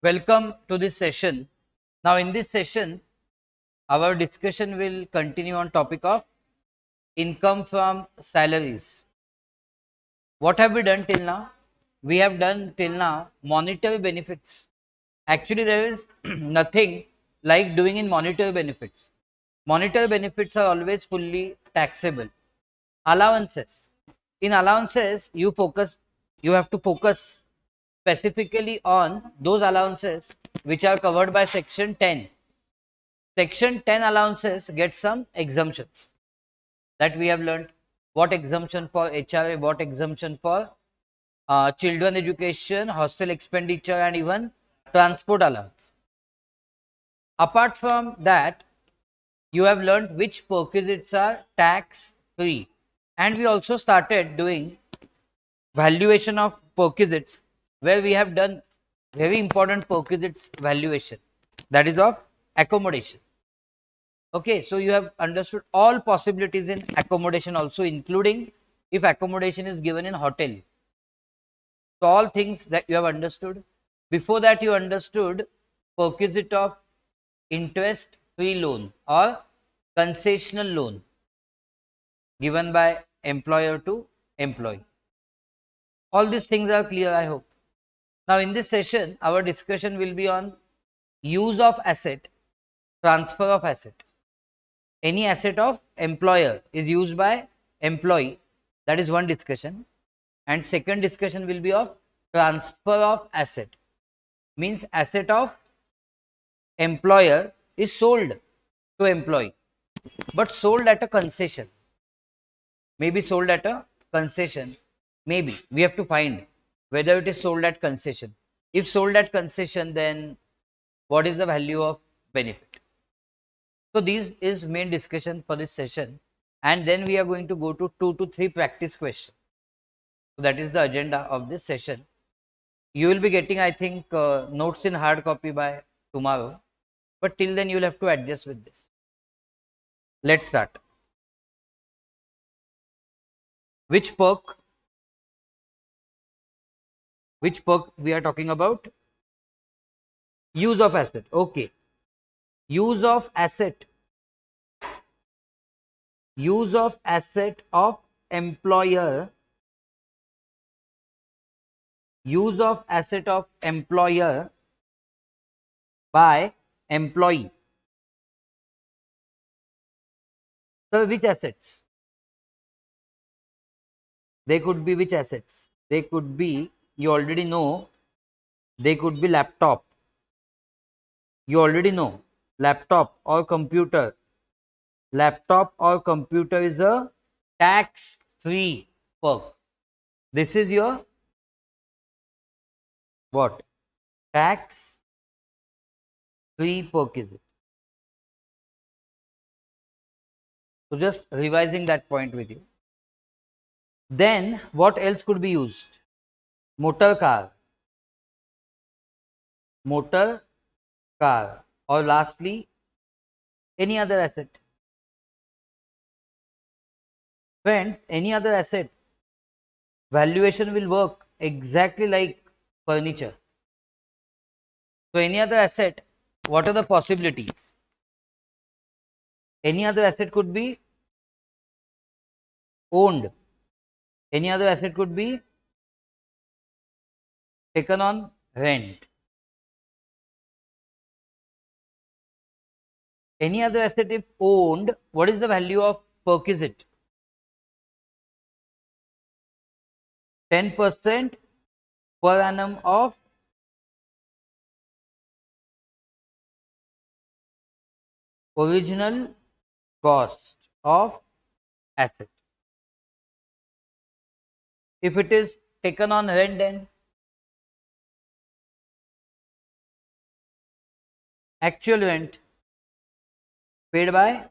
Welcome to this session. Now, in this session, our discussion will continue on topic of income from salaries. What have we done till now? We have done till now monetary benefits. Actually, there is nothing like doing in monetary benefits. Monetary benefits are always fully taxable. Allowances. In allowances, you have to focus specifically on those allowances which are covered by section 10. Section 10 allowances get some exemptions that we have learned. What exemption for HRA, what exemption for children education, hostel expenditure, and even transport allowance. Apart from that, you have learned which perquisites are tax free, and we also started doing valuation of perquisites, where we have done very important perquisites valuation, that is of accommodation. Okay, so you have understood all possibilities in accommodation also, including if accommodation is given in hotel. So all things that you have understood. Before that, you understood perquisite of interest free loan or concessional loan given by employer to employee. All these things are clear, I hope. Now, in this session, our discussion will be on use of asset, transfer of asset. Any asset of employer is used by employee. That is one discussion. And second discussion will be of transfer of asset. Means asset of employer is sold to employee, but sold at a concession. Maybe sold at a concession. Maybe we have to find whether it is sold at concession. If sold at concession, then what is the value of benefit? So this is main discussion for this session, and then we are going to go to 2 to 3 practice questions. So that is the agenda of this session. You will be getting, I think, notes in hard copy by tomorrow, but till then you will have to adjust with this. Let's start. Which perk? Which perk we are talking about? Use of asset. Okay. Use of asset. Use of asset of employer. Use of asset of employer by employee. So which assets? They could be which assets? They could be, you already know, they could be laptop. You already know, laptop or computer. Laptop or computer is a tax free perk. This is your what? Tax free perk is it? So just revising that point with you. Then what else could be used? Motor car. Motor car. Or lastly, any other asset. Friends, any other asset, valuation will work exactly like furniture. So any other asset, what are the possibilities? Any other asset could be owned. Any other asset could be taken on rent. Any other asset if owned, what is the value of perquisite? 10% per annum of original cost of asset. If it is taken on rent, then actual rent paid by,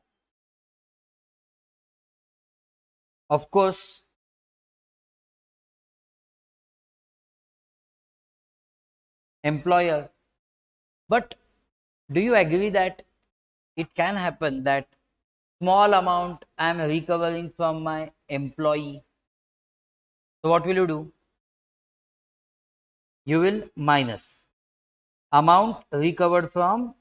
of course, employer. But do you agree that it can happen that small amount I am recovering from my employee? So what will you do? You will minus. amount recovered from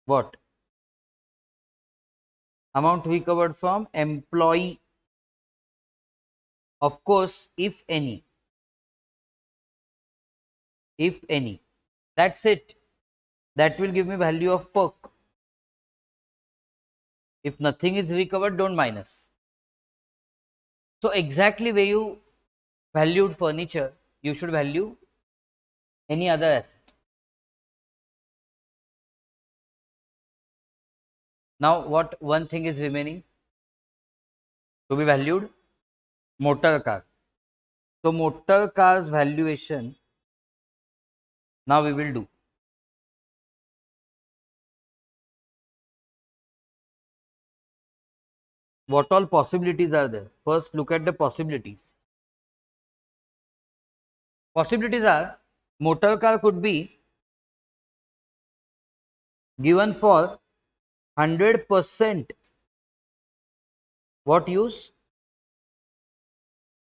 what? Amount recovered from employee, of course, if any. If any. That's it. That will give me value of perk. If nothing is recovered, don't minus. So exactly where you valued furniture, you should value any other asset. Now what one thing is remaining to be valued? Motor car. So motor car's valuation now we will do. What all possibilities are there? First look at the possibilities. Possibilities are motor car could be given for 100% what use?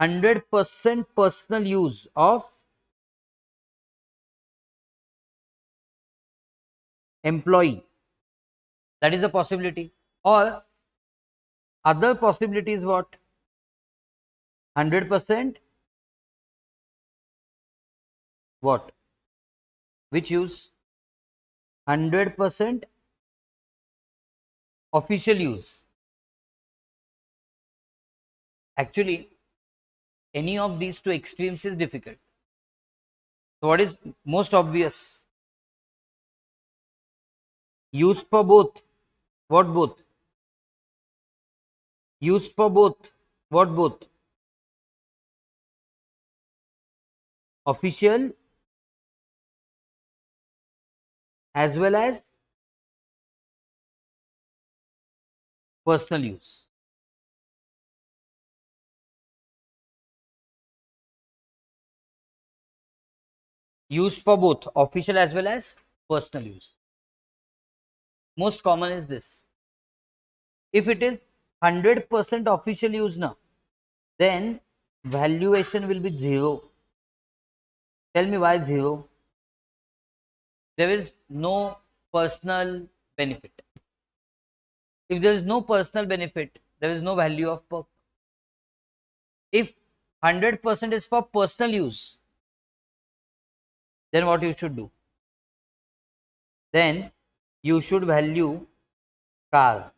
100% personal use of employee. That is a possibility. Or other possibility is what? 100% what? Which use? 100% official use. Actually, any of these two extremes is difficult. So what is most obvious? Used for both. What both? Used for both. What both? Official as well as personal use. Used for both official as well as personal use. Most common is this. If it is 100% official use now, then valuation will be 0. Tell me why 0? There is no personal benefit. If there is no personal benefit, there is no value of perk. If 100% is for personal use, then what you should do? Then you should value car.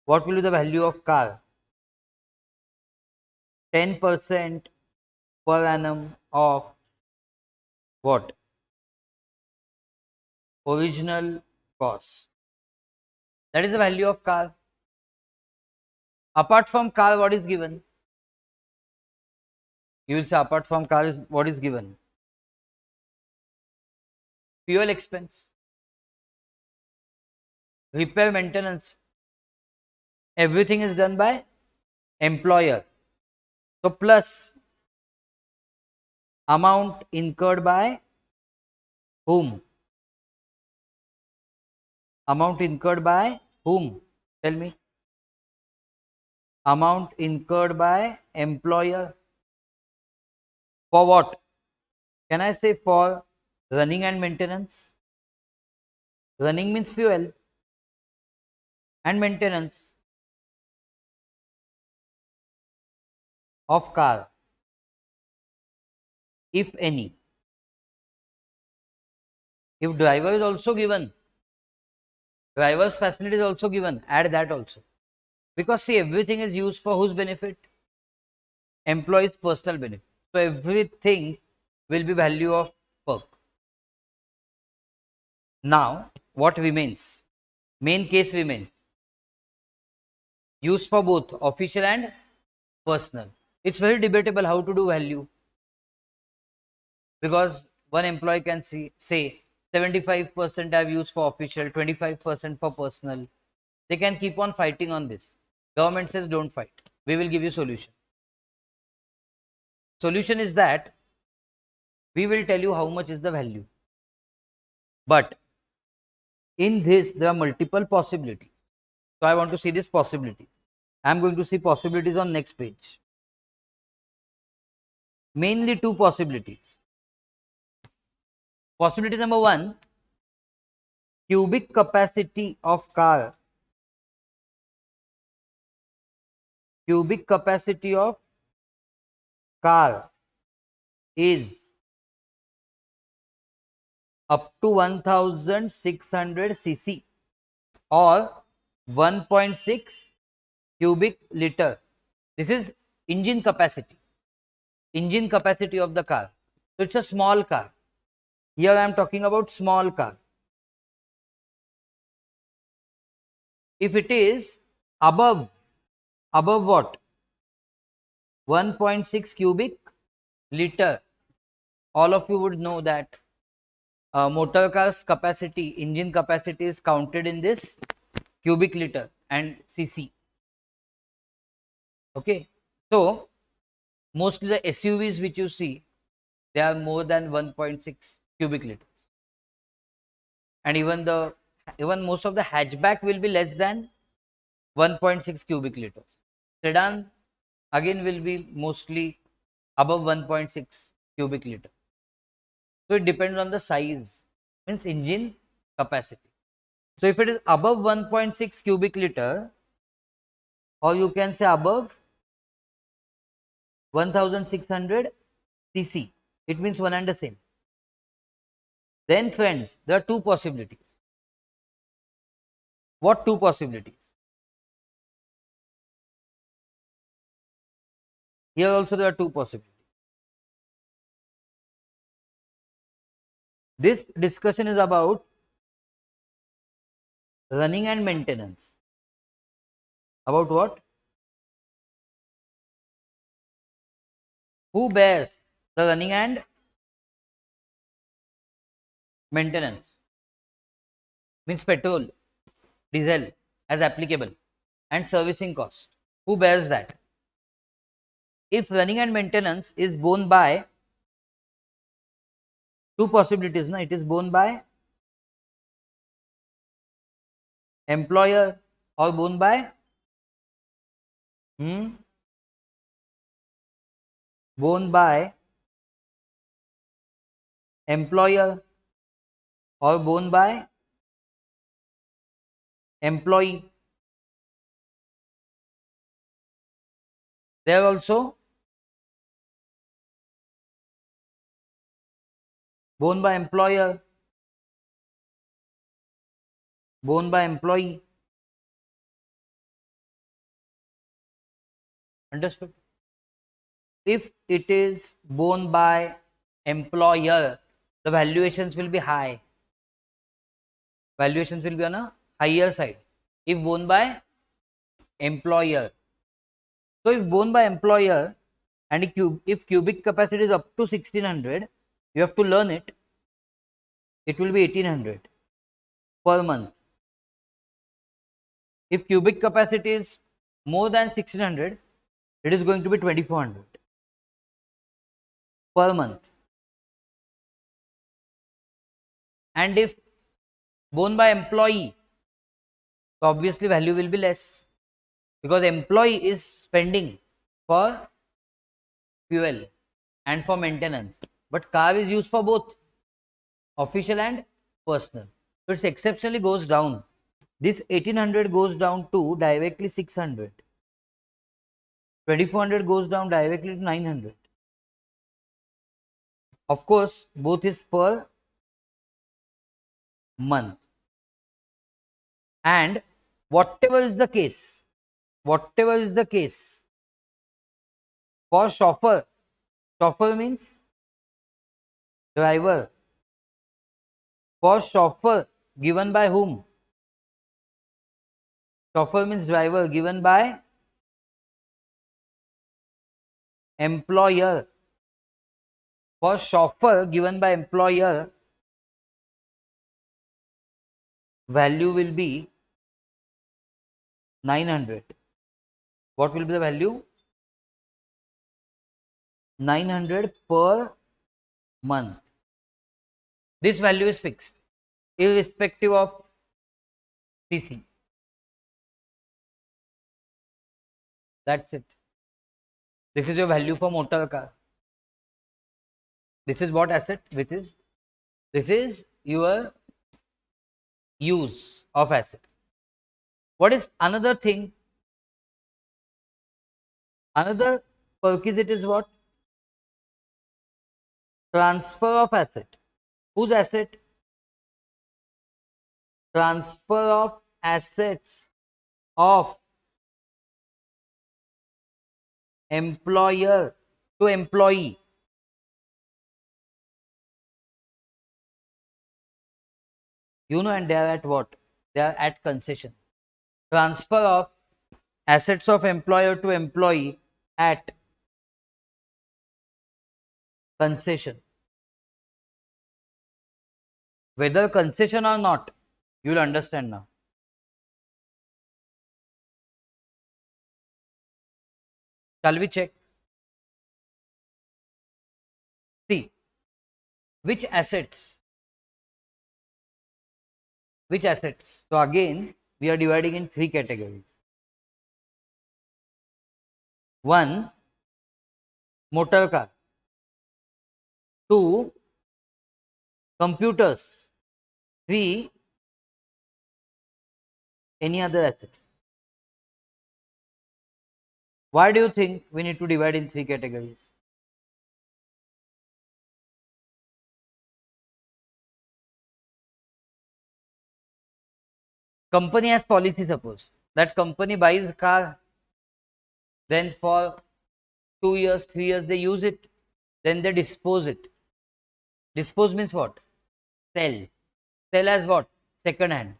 What will be the value of car? 10% per annum of what? Original cost. That is the value of car. Apart from car, what is given? You will say apart from car is what is given? Fuel expense, repair, maintenance. Everything is done by employer. So plus amount incurred by whom? Amount incurred by whom? Tell me. Amount incurred by employer. For what? Can I say for running and maintenance? Running means fuel and maintenance of car, if any. If driver is also given, driver's facility is also given, add that also. Because see, everything is used for whose benefit? Employee's personal benefit. So everything will be value of perk. Now, what remains? Main case remains. Used for both official and personal. It's very debatable how to do value. Because one employee can say 75% I've used for official, 25% for personal. They can keep on fighting on this. Government says don't fight. We will give you solution. Solution is that we will tell you how much is the value. But in this, there are multiple possibilities. So I want to see these possibilities. I am going to see possibilities on next page. Mainly two possibilities. Possibility number one, cubic capacity of car. Cubic capacity of car is up to 1600 cc or 1.6 cubic liter. This is engine capacity. Engine capacity of the car. So it's a small car. Here I am talking about small car. If it is above what? 1.6 cubic liter. All of you would know that motor car's capacity, engine capacity is counted in this cubic liter and cc. Okay. So mostly the SUVs which you see, they are more than 1.6 cubic liters. And even most of the hatchback will be less than 1.6 cubic liters. Sedan again will be mostly above 1.6 cubic liter. So it depends on the size, means engine capacity. So if it is above 1.6 cubic liter, or you can say above 1600 cc, it means one and the same. Then friends, there are two possibilities. What two possibilities? Here also there are two possibilities. This discussion is about running and maintenance. About what? Who bears the running and maintenance? Means petrol, diesel as applicable, and servicing cost. Who bears that? If running and maintenance is borne by two possibilities, na, it is borne by employer or borne by borne by employer or borne by employee. There also borne by employer, borne by employee. Understood? If it is borne by employer, the valuations will be high. Valuations will be on a higher side. If borne by employer. So if borne by employer and if cubic capacity is up to 1600, you have to learn it. It will be 1800 per month. If cubic capacity is more than 1600, it is going to be 2400 per month. And if borne by employee, so obviously value will be less, because employee is spending for fuel and for maintenance, but car is used for both official and personal. So it exceptionally goes down. This 1800 goes down to directly 600. 2400 goes down directly to 900. Of course, both is per month. And whatever is the case, whatever is the case, for chauffeur, chauffeur means driver. For chauffeur, given by whom? Chauffeur means driver, given by employer. For chauffeur given by employer, value will be 900. What will be the value? 900 per month. This value is fixed, irrespective of CC. That's it. This is your value for motor car. This is what asset? This is your use of asset. What is another thing? Another perquisite is what? Transfer of asset. Whose asset? Transfer of assets of employer to employee. And they are at what? They are at concession. Transfer of assets of employer to employee at concession. Whether concession or not, you will understand now. Shall we check? See, which assets? Which assets? So again, we are dividing in three categories. One, motor car. Two, computers. Three, any other asset. Why do you think we need to divide in three categories? Company has policy, suppose that company buys a car, then for 2 years, 3 years they use it, then they dispose it. Dispose means what? Sell. Sell as what? Second hand.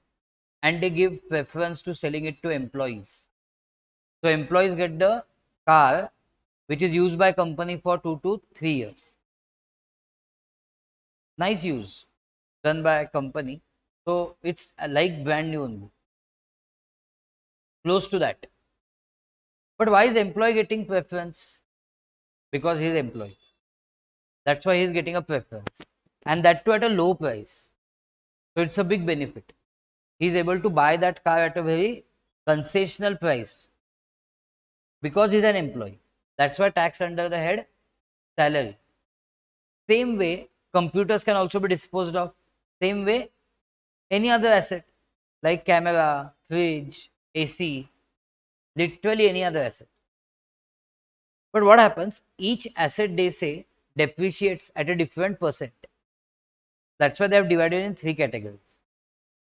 And they give preference to selling it to employees. So employees get the car which is used by company for 2 to 3 years. Nice use done by a company. So it's like brand new only. Close to that. But why is employee getting preference? Because he is employee. That's why he is getting a preference. And that too at a low price. So it's a big benefit. He is able to buy that car at a very concessional price because he's an employee. That's why tax under the head salary. Same way, computers can also be disposed of. Same way, any other asset like camera, fridge, AC, literally any other asset. But what happens? Each asset they say depreciates at a different percent. That's why they have divided in three categories.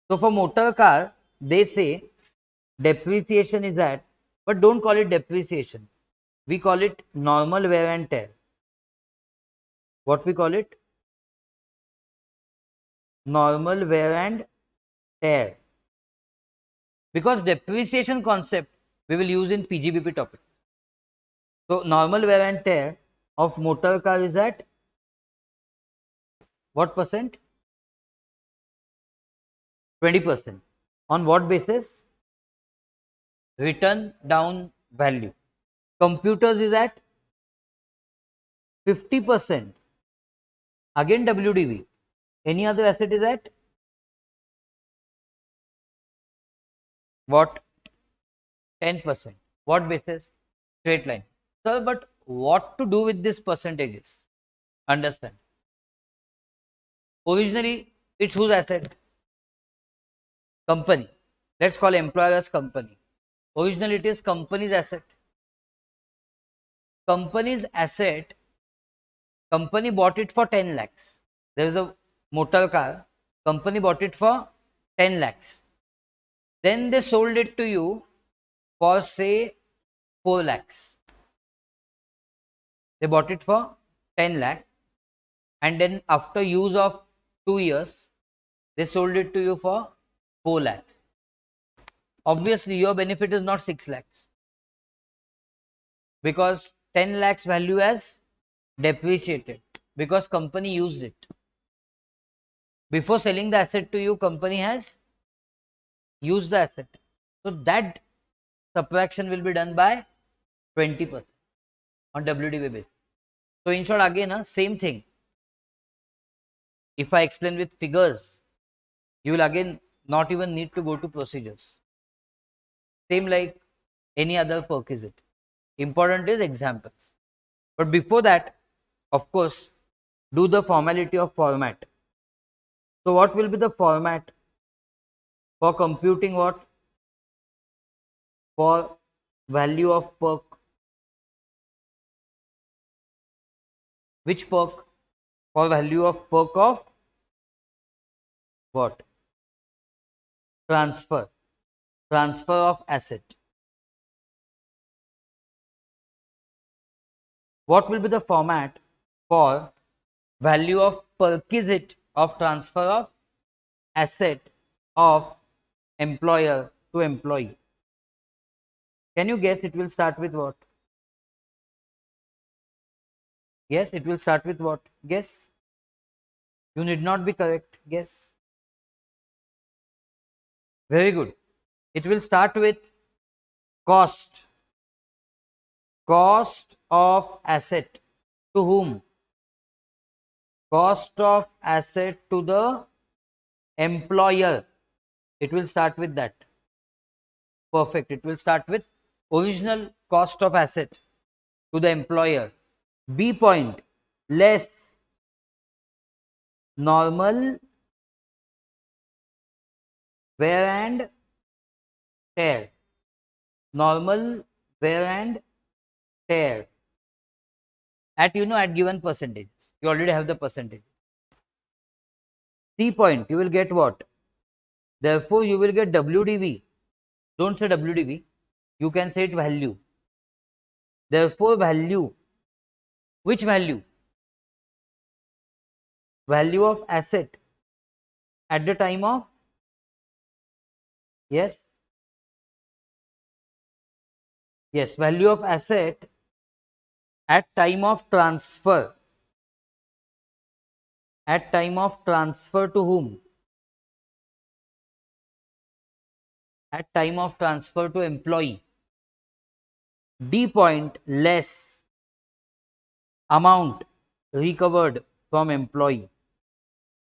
So for motor car, they say depreciation is at, but don't call it depreciation. We call it normal wear and tear. What we call it? Normal wear and tear. Because depreciation concept we will use in PGBP topic. So normal wear and tear of motor car is at what percent? 20%. On what basis? Written down value. Computers is at 50%. Again WDV. Any other asset is at what? 10%. What basis? Straight line. Sir, but what to do with these percentages? Understand. Originally, it's whose asset? Company. Let's call employer as company. Originally, it is company's asset. Company's asset, company bought it for 10 lakhs. There is a motor car, company bought it for 10 lakhs. Then they sold it to you for say 4 lakhs. They bought it for 10 lakh and then after use of 2 years, they sold it to you for 4 lakhs. Obviously, your benefit is not 6 lakhs because 10 lakhs value as depreciated because company used it. Before selling the asset to you, company has used the asset. So that subtraction will be done by 20% on WDV basis. So in short, again, same thing. If I explain with figures, you will again not even need to go to procedures. Same like any other perquisite. Important is examples. But before that, of course, do the formality of format. So what will be the format for computing what? For value of perk. Which perk? For value of perk of what? Transfer. Transfer of asset. What will be the format for value of perquisite of transfer of asset of employer to employee? Can you guess it will start with what? Yes, it will start with what? Guess. You need not be correct. Guess. Very good. It will start with cost. Cost of asset to whom? Cost of asset to the employer. It will start with that. Perfect. It will start with original cost of asset to the employer. B point, less normal wear and tear. Normal wear and tear at at given percentages. You already have the percentages. C point, you will get what? Therefore, you will get WDV. Don't say WDV. You can say it value. Therefore, value. Which value? Value of asset at the time of, yes, yes, value of asset at time of transfer. At time of transfer to whom? At time of transfer to employee. D point, less amount recovered from employee.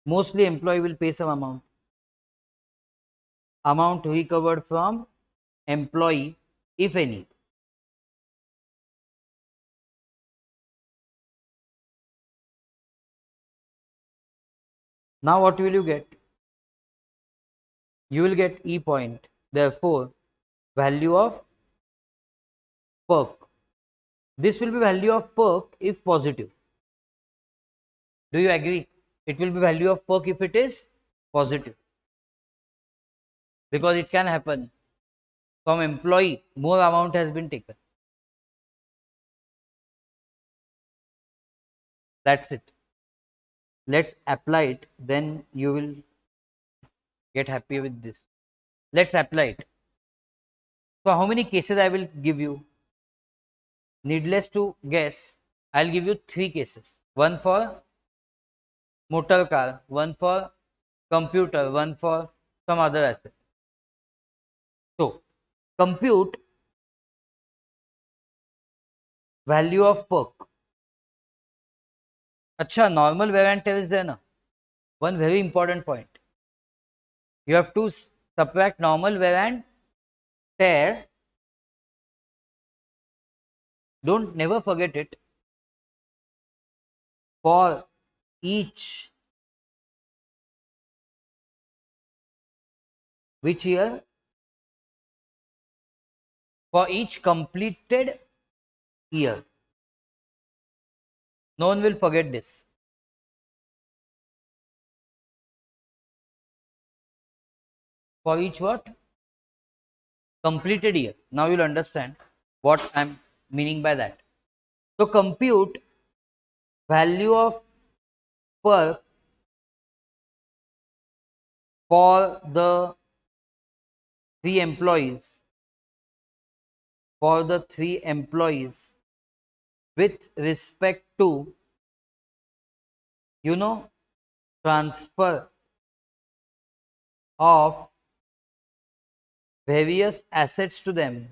Mostly employee will pay some amount. Amount recovered from employee, if any. Now what will you get? You will get E point. Therefore, value of perk. This will be value of perk if positive. Do you agree? It will be value of perk if it is positive. Because it can happen. From employee, more amount has been taken. That's it. Let's apply it. Then you will get happy with this. Let's apply it. So how many cases I will give you? Needless to guess, I'll give you 3 cases. One for motor car, one for computer, one for some other asset. So compute value of perk. Acha, normal wear and tear is there na? One very important point. You have to subtract normal wear and tear. Don't never forget it. For each, which year? For each completed year. No one will forget this. For each what? Completed year. Now you'll understand what I'm meaning by that. So compute value of perk for the 3 employees, with respect to transfer of various assets to them,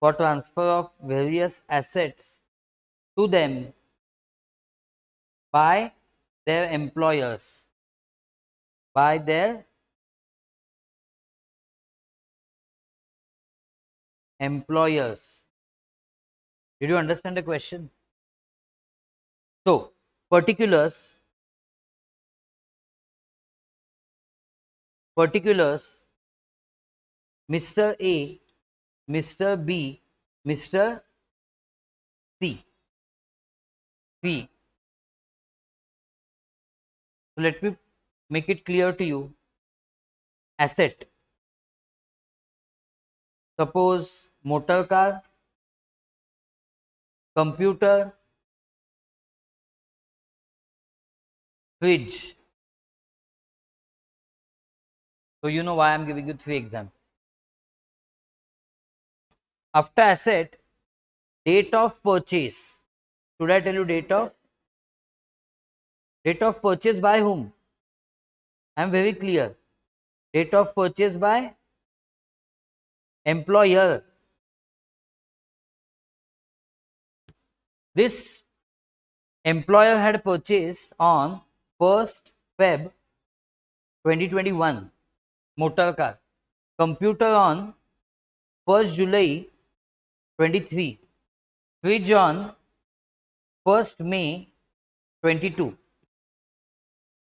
for transfer of various assets to them by their employers, by their employers. Did you understand the question? So particulars Mr. A, Mr. B, Mr. C, P. So let me make it clear to you. Asset. Suppose motor car, computer, fridge. So you know why I am giving you 3 examples. After asset, date of purchase. Should I tell you date of purchase by whom? I am very clear. Date of purchase by employer. This employer had purchased on 1st Feb 2021 motor car. Computer on 1st July 23. Fridge on 1st May 22.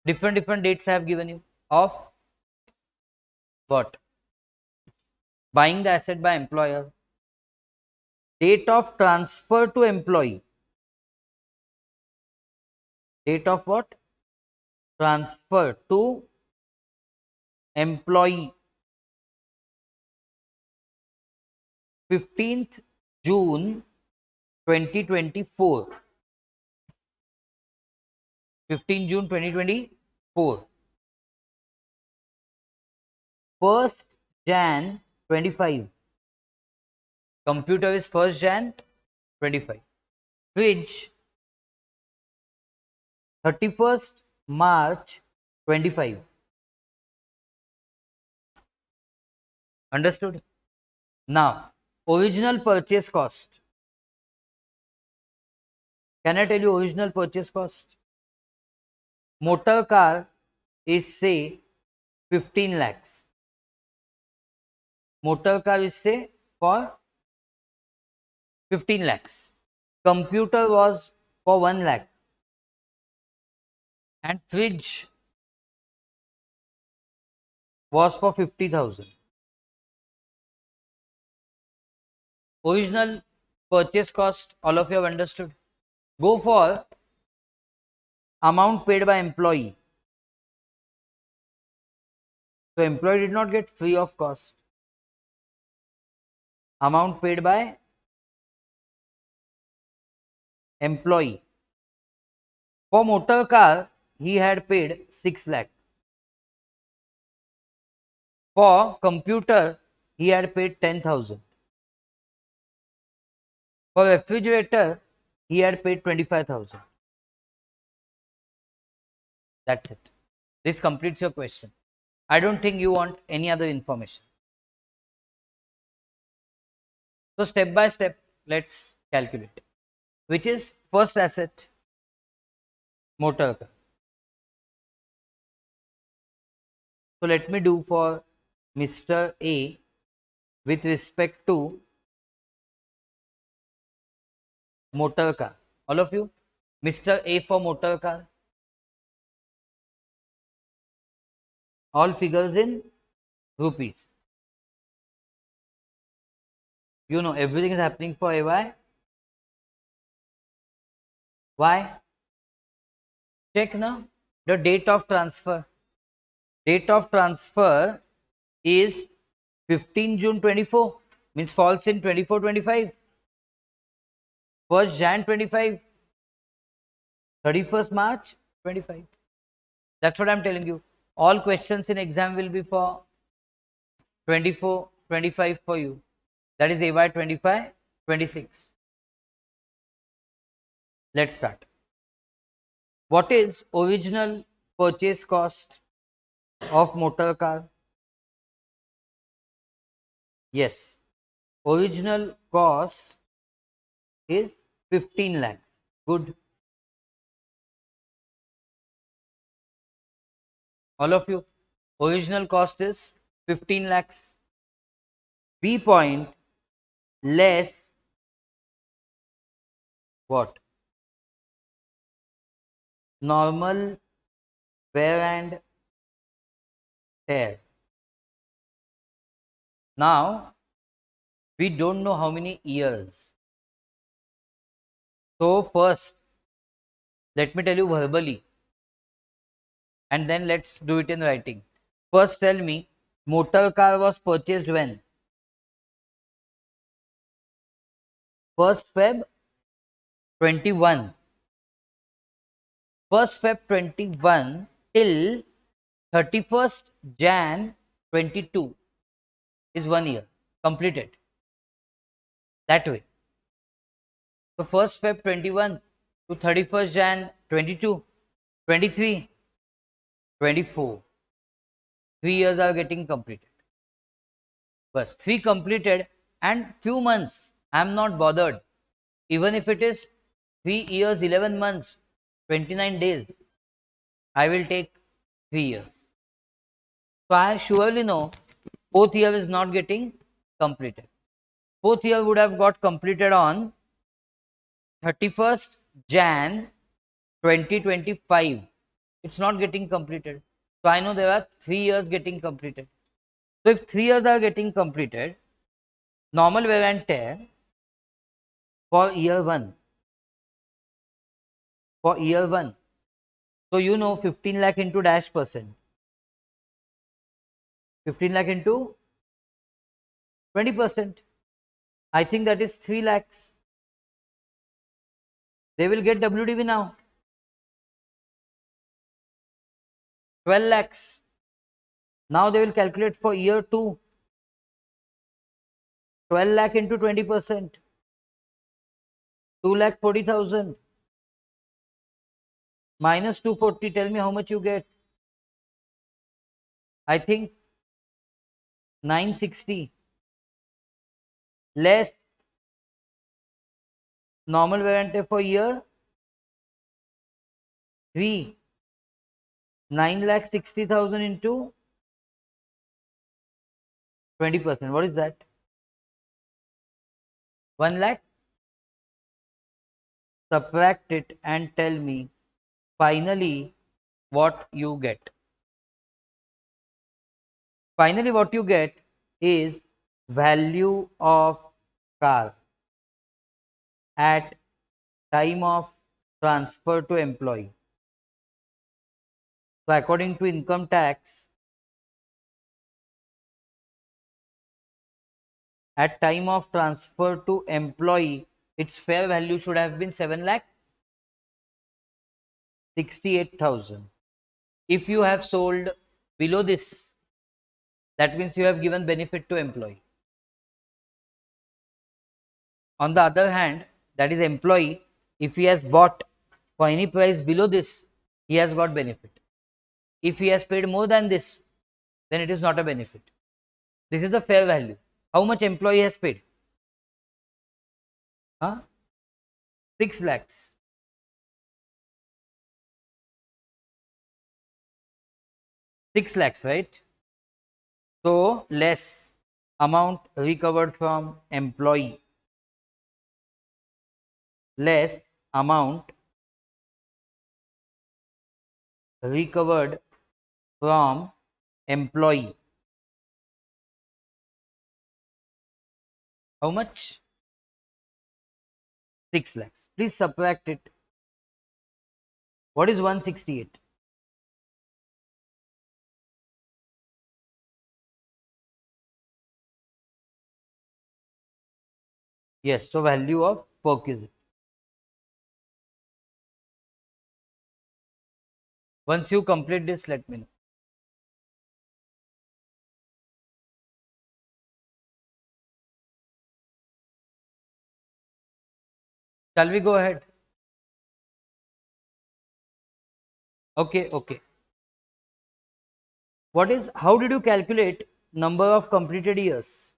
Different dates I have given you of what? Buying the asset by employer. Date of transfer to employee. Date of what? Transfer to employee. 15th June 2024. 15 June 2024. 1st Jan 25. Computer is 1st Jan 25. Fridge 31st March 25. Understood? Now, original purchase cost. Can I tell you original purchase cost? Motor car is say 15 lakhs. Motor car is say for 15 lakhs. Computer was for 1 lakh. And fridge was for 50,000. Original purchase cost, all of you have understood. Go for amount paid by employee. So employee did not get free of cost. Amount paid by employee. For motor car, he had paid 6 lakh. For computer, he had paid 10,000. For refrigerator, he had paid 25,000. That's it. This completes your question. I don't think you want any other information. So step by step, let's calculate. Which is first asset? Motor car. So let me do for Mr. A with respect to motor car. All of you? Mr. A for motor car. All figures in rupees. You know everything is happening for AY. Why? Check now the date of transfer. Date of transfer is 15 June 24, means falls in 24-25. 1st Jan 25, 31st March 25. That's what I'm telling you. All questions in exam will be for 24-25 for you. That is AY 25-26. Let's start. What is original purchase cost of motor car? Yes, original cost is 15 lakhs. Good. All of you, original cost is 15 lakhs. B point less what? normal wear and tear. Now we don't know how many years. So first, let me tell you verbally, and then let's do it in writing. First, tell me, motor car was purchased when? 1st Feb 21. 1st Feb 21 till 31st Jan 22 is 1 year completed. That way. So 1st Feb 21 to 31st Jan 22, 23, 24. 3 years are getting completed. Bus 3 completed and few months. I am not bothered. Even if it is 3 years, 11 months, 29 days, I will take 3 years. So I surely know 4th year is not getting completed. 4th year would have got completed on 31st Jan 2025. It's not getting completed. So I know there are 3 years getting completed. So if 3 years are getting completed, normal wear and tear for year 1. For year 1. So you know 15 lakh into dash percent. 15 lakh into 20%. I think that is 3 lakhs. They will get WDV now. 12 lakhs. Now they will calculate for year 2. 12 lakh into 20%. 2,40,000 minus 240. Tell me how much you get. I think 960 less normal wear and tear for year 3. 9,60,000 into 20%. What is that? 1 lakh. Subtract it and tell me finally what you get. Finally what you get is value of car at time of transfer to employee. So according to income tax, at time of transfer to employee, its fair value should have been 7,68,000. If you have sold below this, that means you have given benefit to employee. On the other hand, that is employee, if he has bought for any price below this, he has got benefit. If he has paid more than this, then it is not a benefit. This is the fair value. How much employee has paid? 6 lakhs. 6 lakhs, right? So less amount recovered from employee, less amount recovered from employee. How much? 6 lakhs. Please subtract it. What is 168? Yes, so value of perquisite. Once you complete this, let me know. Shall we go ahead? Okay, okay. How did you calculate number of completed years?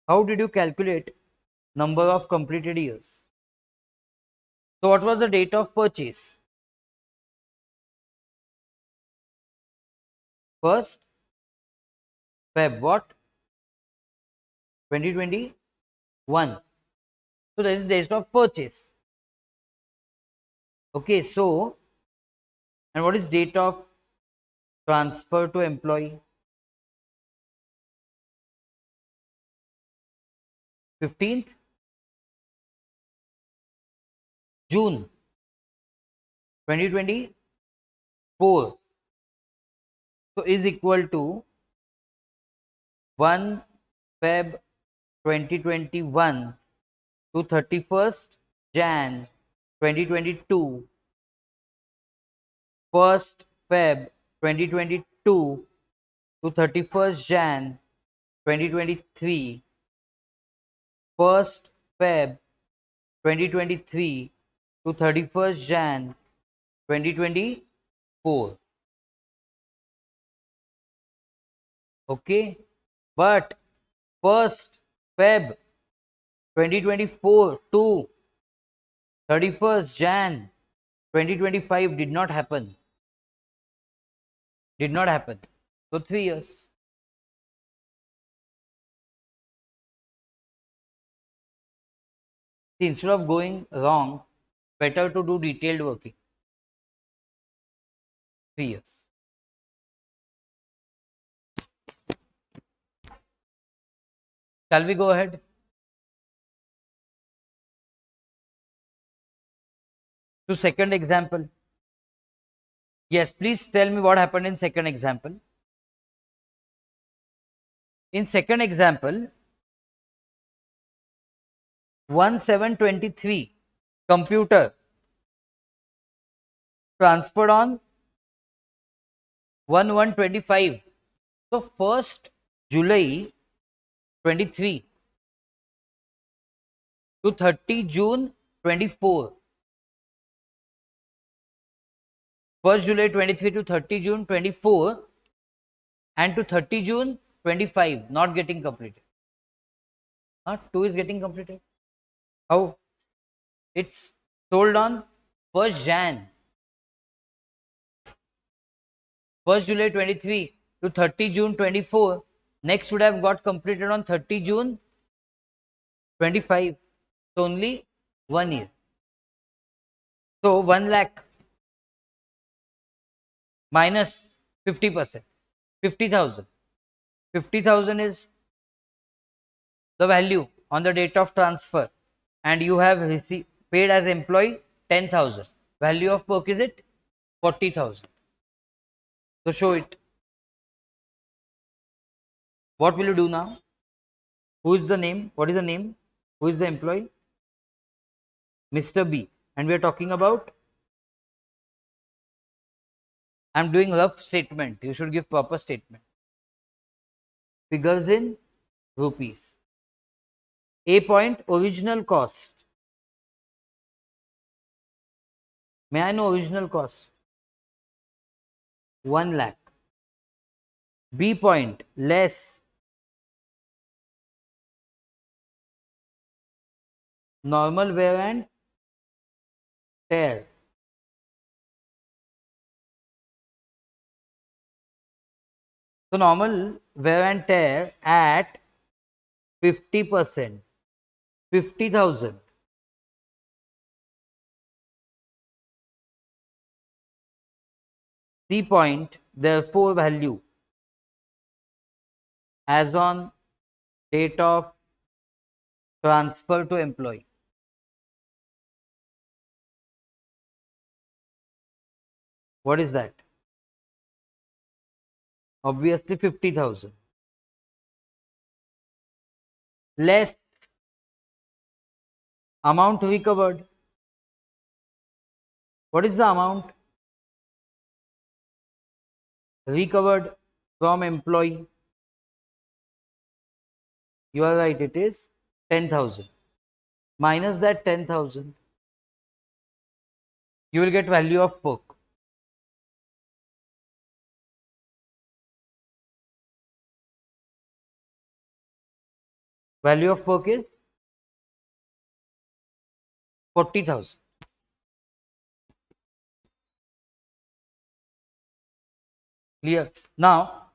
How did you calculate number of completed years? So what was the date of purchase? 1st Feb what? 2021. So that is date of purchase. Okay, so and what is date of transfer to employee? 15th June 2024. So is equal to 1 Feb 2021 to 31st Jan 2022, 1st Feb 2022 to 31st Jan 2023, 1st Feb 2023 to 31st Jan 2024. Okay, but 1st Feb 2024 to 31st Jan 2025 did not happen. Did not happen. So 3 years. See, instead of going wrong, better to do detailed working. 3 years. Shall we go ahead? To second example. Yes, please tell me what happened in second example. In second example, 1723 computer transferred on 1125. So 1st July 23 to 30 June 24. 1st July 23 to 30 June 24 and to 30 June 25 not getting completed. 2 is getting completed. How? It's sold on 1st Jan. 1st July 23 to 30 June 24. Next would have got completed on 30 June 25. So only 1 year. So 1 lakh minus 50%. 50,000. 50,000 is the value on the date of transfer, and you have received paid as employee 10,000. Value of work is it 40,000. So show it. What will you do now? Who is the name? What is the name? Who is the employee? Mr. B. And we are talking about, I am doing rough statement. You should give proper statement. Figures in rupees. A point, original cost. May I know original cost? 1 lakh. B point, less normal wear and tear. So normal wear and tear at 50%, 50,000. C point, therefore value as on date of transfer to employee. What is that? Obviously 50,000. Less amount recovered. What is the amount recovered from employee? You are right, it is 10,000. Minus that 10,000, you will get value of book. Value of book is 40,000. Clear? Now,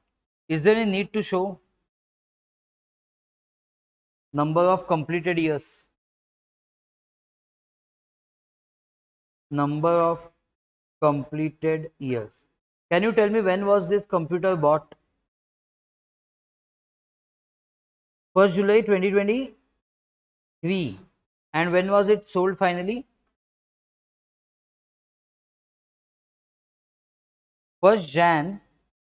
is there a need to show number of completed years? number of completed years. Can you tell me when was this computer bought? 1st July 2023. And when was it sold finally? 1st Jan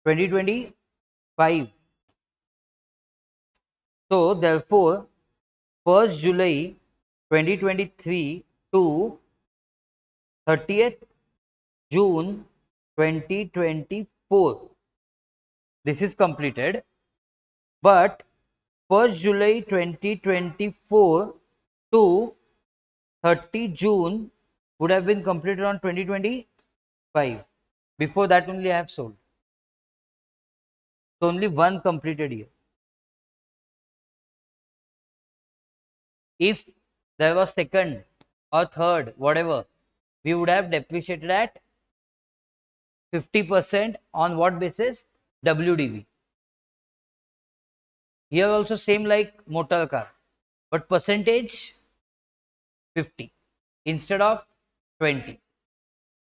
2025. So therefore 1st July 2023 to 30th June 2024. This is completed, but 1st July 2024 to 30 June would have been completed on 2025. Before that only I have sold. So only one completed year. If there was second or third, whatever, we would have depreciated at 50% on what basis? WDV. Here also same like motor car, but percentage 50 instead of 20.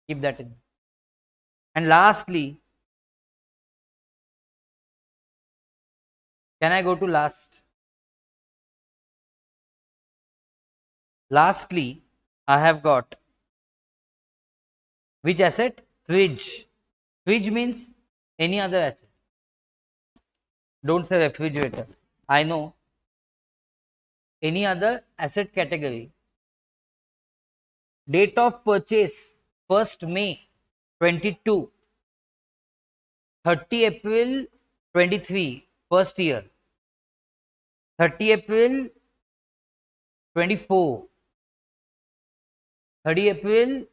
Keep that in. And lastly, can I go to last? Lastly, I have got which asset? Fridge. Fridge means any other asset. Don't say refrigerator. I know any other asset category. Date of purchase 1st May 22, 30 April 23, first year, 30 April 24, 30 April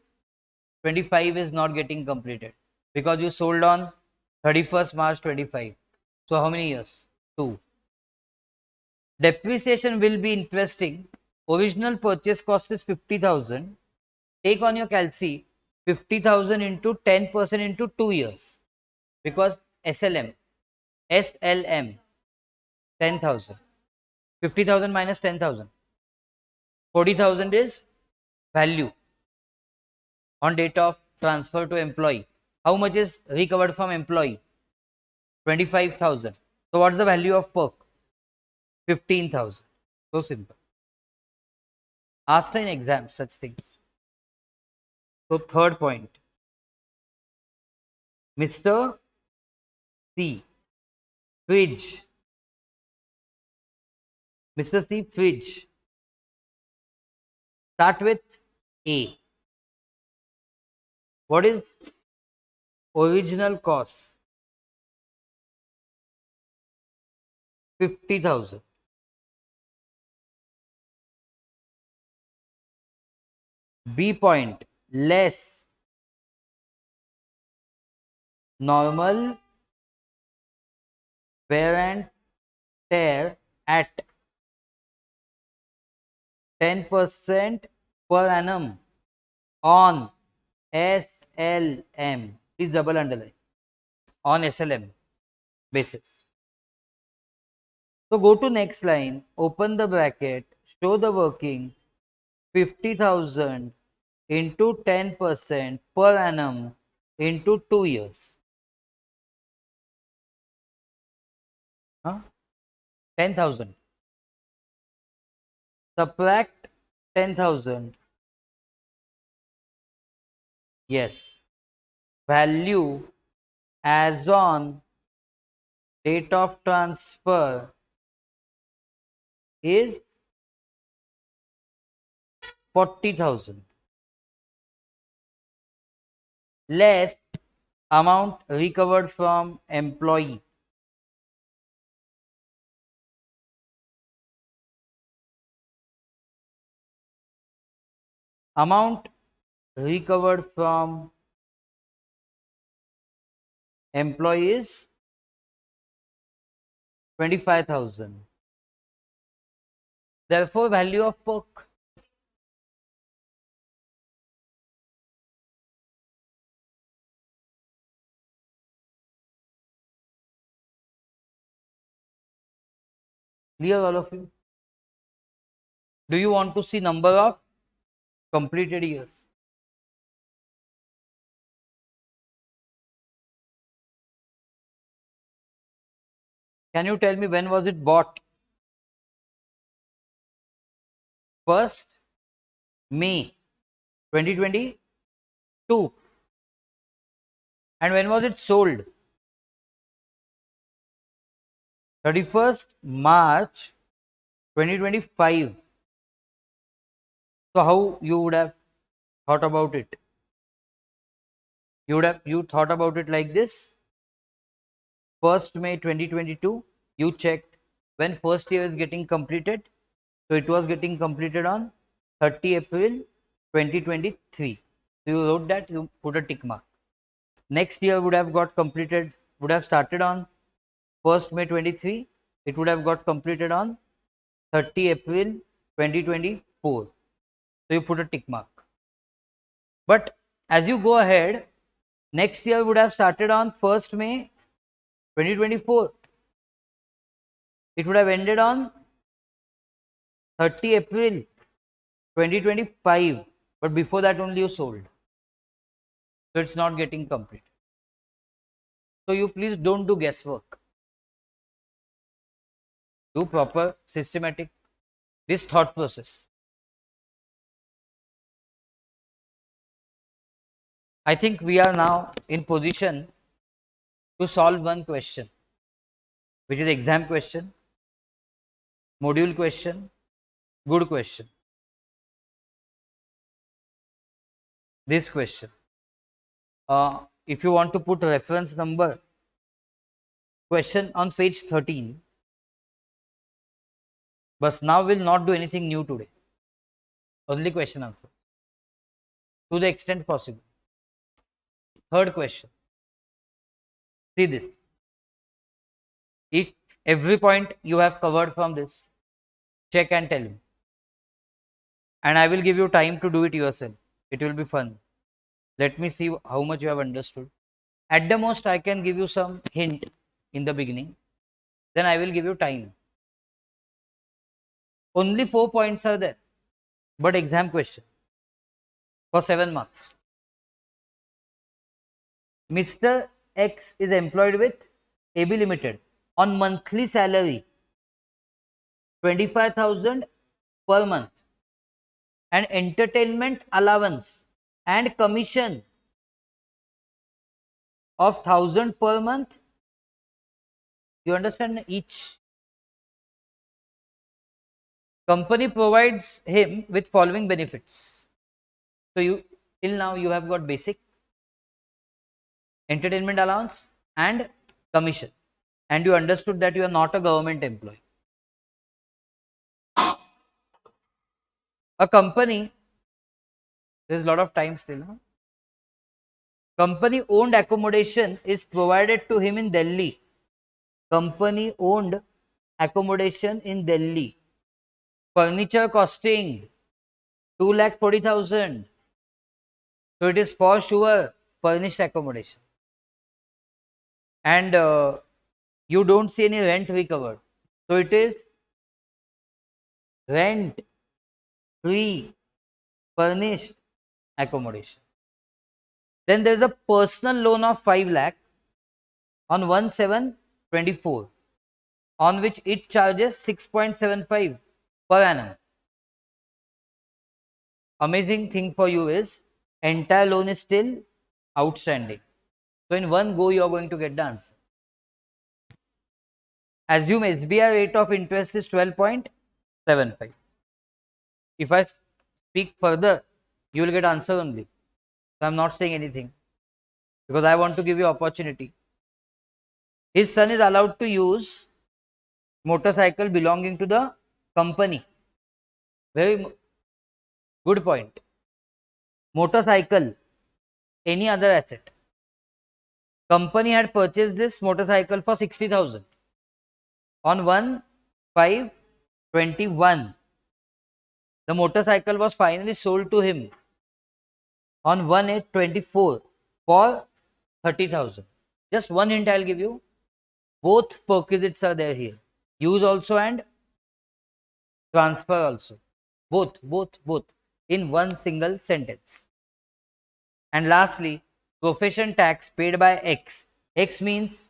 25 is not getting completed because you sold on 31st March 25. So how many years? 2. Depreciation will be interesting. Original purchase cost is 50,000. Take on your calci 50,000 into 10% into 2 years because SLM 10,000. 50,000 minus 10,000. 40,000 is value on date of transfer to employee. How much is recovered from employee? 25,000. So what's the value of perk? 15,000. So simple. Asked in exam such things. So third point. Mr. C. Fridge. Mr. C. Fridge. Start with A. What is original cost? 50,000. B point. Less normal wear and tear at 10% per annum on SLM. Please double underline. On SLM basis. So go to next line, open the bracket, show the working 50,000 into 10% per annum into 2 years. Huh? 10,000. Subtract 10,000. Yes. Value as on date of transfer is 40,000 less amount recovered from employee. Amount recovered from employees 25,000. Therefore, value of perk. Clear all of you? Do you want to see number of completed years? Can you tell me when was it bought? 1st May 2022. And when was it sold? 31st March 2025. So how you would have thought about it? You thought about it like this. 1st May 2022, you checked when first year is getting completed. So it was getting completed on 30 April 2023. So you wrote that, you put a tick mark. Next year would have got completed, would have started on 1st May 23. It would have got completed on 30 April 2024. So you put a tick mark. But as you go ahead, next year would have started on 1st May 2024. It would have ended on 30 April 2025. But before that only you sold. So it's not getting complete. So you please don't do guesswork. Do proper systematic this thought process. I think we are now in position to solve one question, which is exam question, module question, good question. This question. If you want to put reference number, question on page 13. But now we'll not do anything new today. Only question answer. To the extent possible. Third question. See this. If every point you have covered from this, check and tell me. And I will give you time to do it yourself. It will be fun. Let me see how much you have understood. At the most, I can give you some hint in the beginning. Then I will give you time. Only 4 points are there, but exam question for 7 marks. Mr. X is employed with AB Limited on monthly salary 25,000 per month and entertainment allowance and commission of 1,000 per month. You understand? Each company provides him with following benefits. So you till now you have got basic, entertainment allowance and commission, and you understood that you are not a government employee. A company, there is a lot of time still. Huh? Company owned accommodation is provided to him in Delhi. Company owned accommodation in Delhi. Furniture costing 2,40,000. So it is for sure furnished accommodation. And you don't see any rent recovered. So it is rent free furnished accommodation. Then there is a personal loan of 5 lakh on 1/7/24, on which it charges 6.75 per annum. Amazing thing for you is entire loan is still outstanding. So in one go you are going to get the answer. Assume SBI rate of interest is 12.75. If I speak further, you will get answer only. So I am not saying anything because I want to give you opportunity. His son is allowed to use motorcycle belonging to the company. Very good point. Motorcycle, any other asset. Company had purchased this motorcycle for 60,000 on 1/5/21. The motorcycle was finally sold to him on 1/8/24 for 30,000. Just one hint I'll give you. Both perquisites are there here. Use also and transfer also. Both in one single sentence. And lastly, profession tax paid by X. X means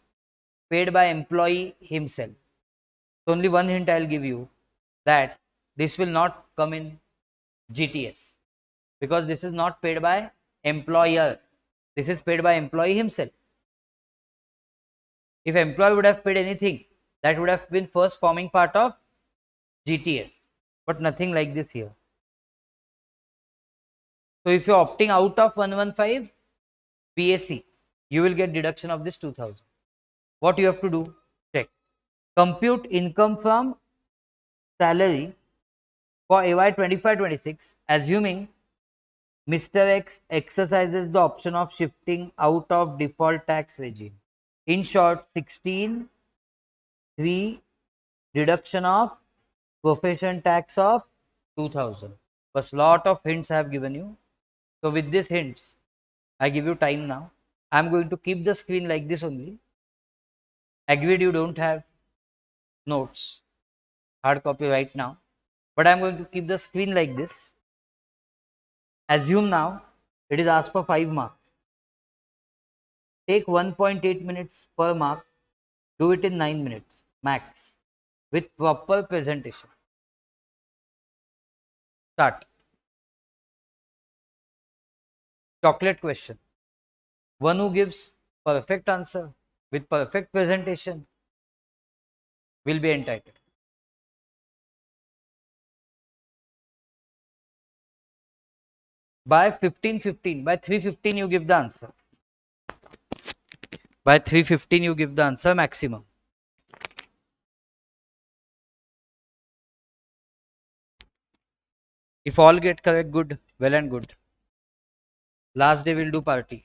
paid by employee himself. So only one hint I'll give you, that this will not come in GTS, because this is not paid by employer. This is paid by employee himself. If employee would have paid anything, that would have been first forming part of GTS, but nothing like this here. So if you're opting out of 115 PAC, you will get deduction of this 2000. What you have to do? Check. Compute income from salary for AY 25-26, assuming Mr. X exercises the option of shifting out of default tax regime. In short, 16(3) deduction of profession tax of 2000. But lot of hints I have given you. So with these hints, I give you time now. I am going to keep the screen like this only. Agreed, you don't have notes, hard copy right now, but I am going to keep the screen like this. Assume now it is asked for 5 marks. Take 1.8 minutes per mark. Do it in 9 minutes max with proper presentation. Start. Chocolate question. One who gives perfect answer with perfect presentation will be entitled. By 15:15, by 3:15 you give the answer. By 3:15 you give the answer maximum. If all get correct, good, well and good. Last day we'll do party.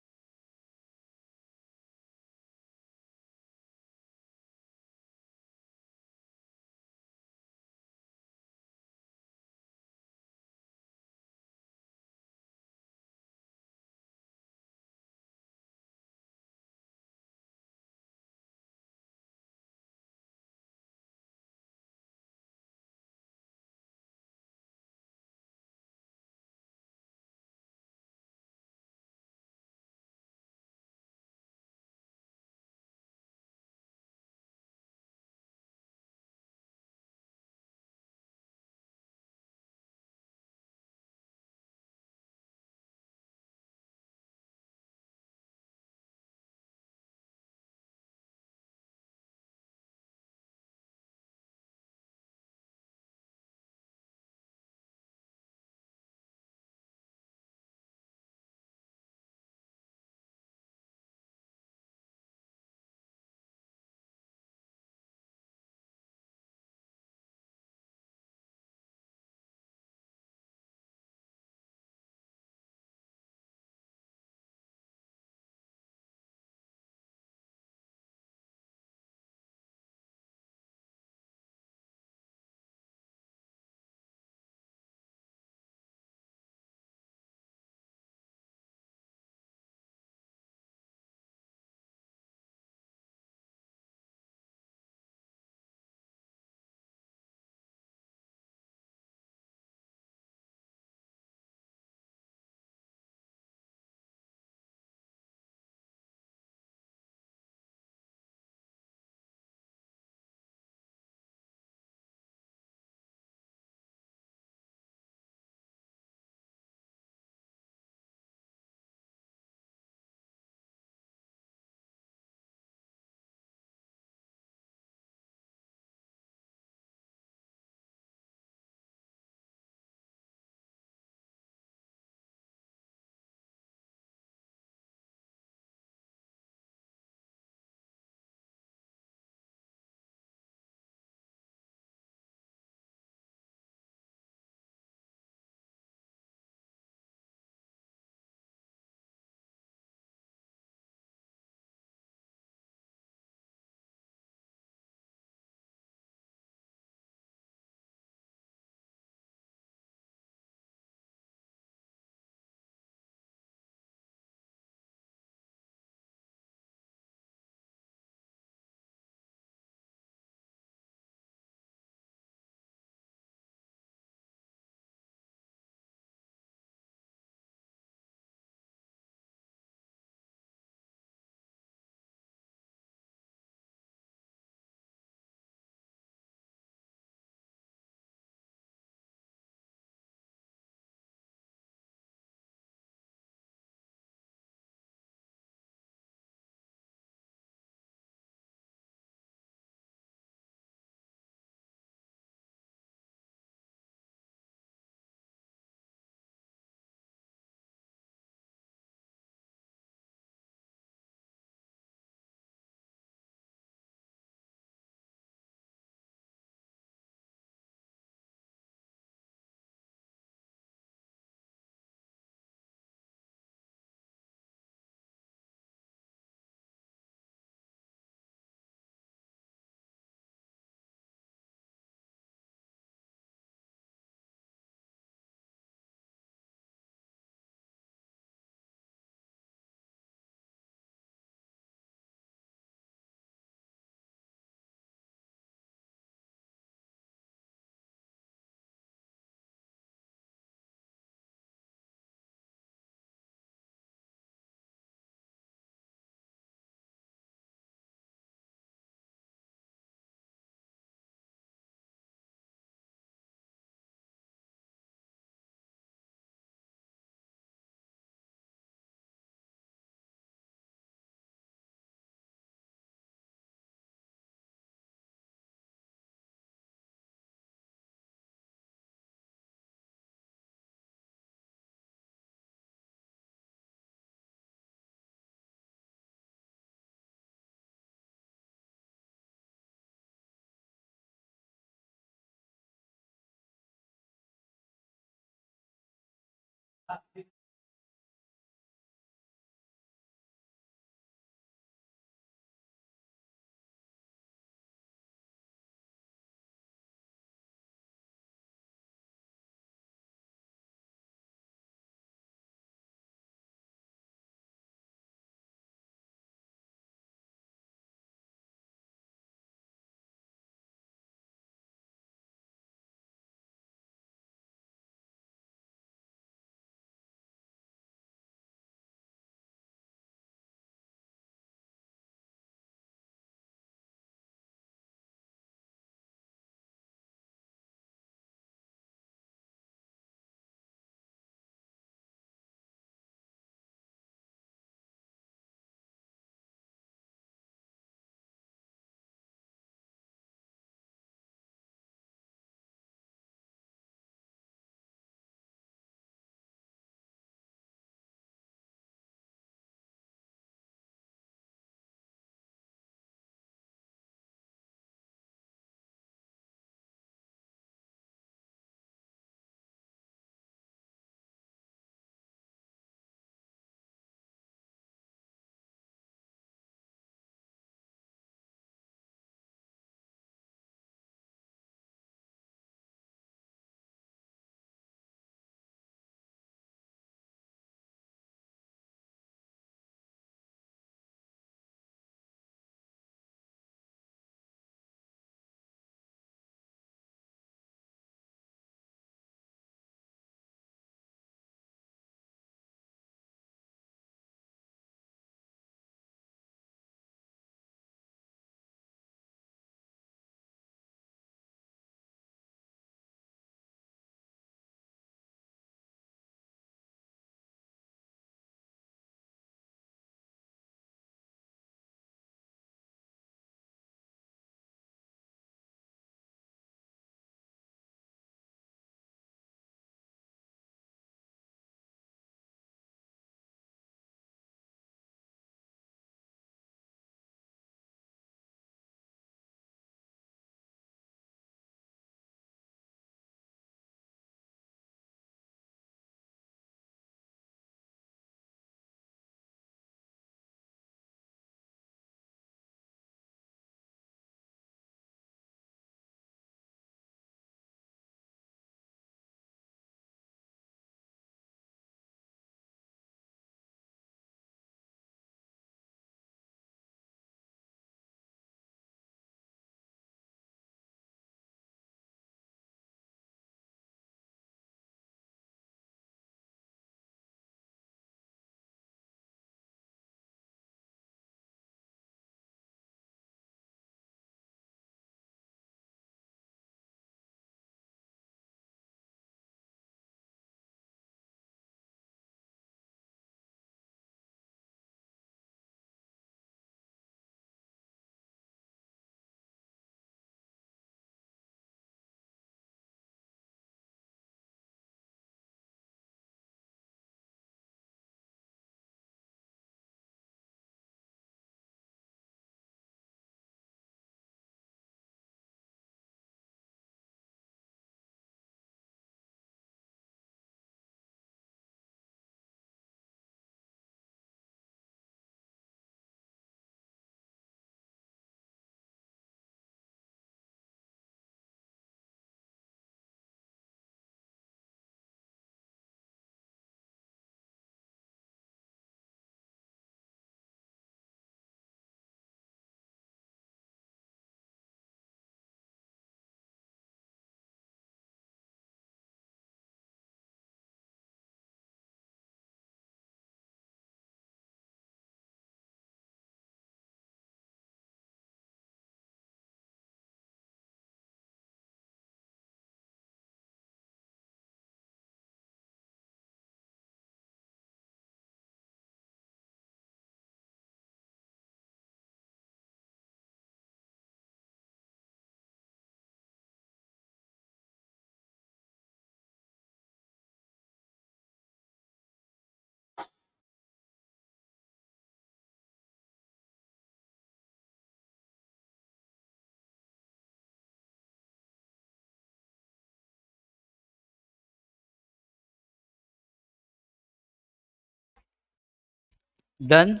Done?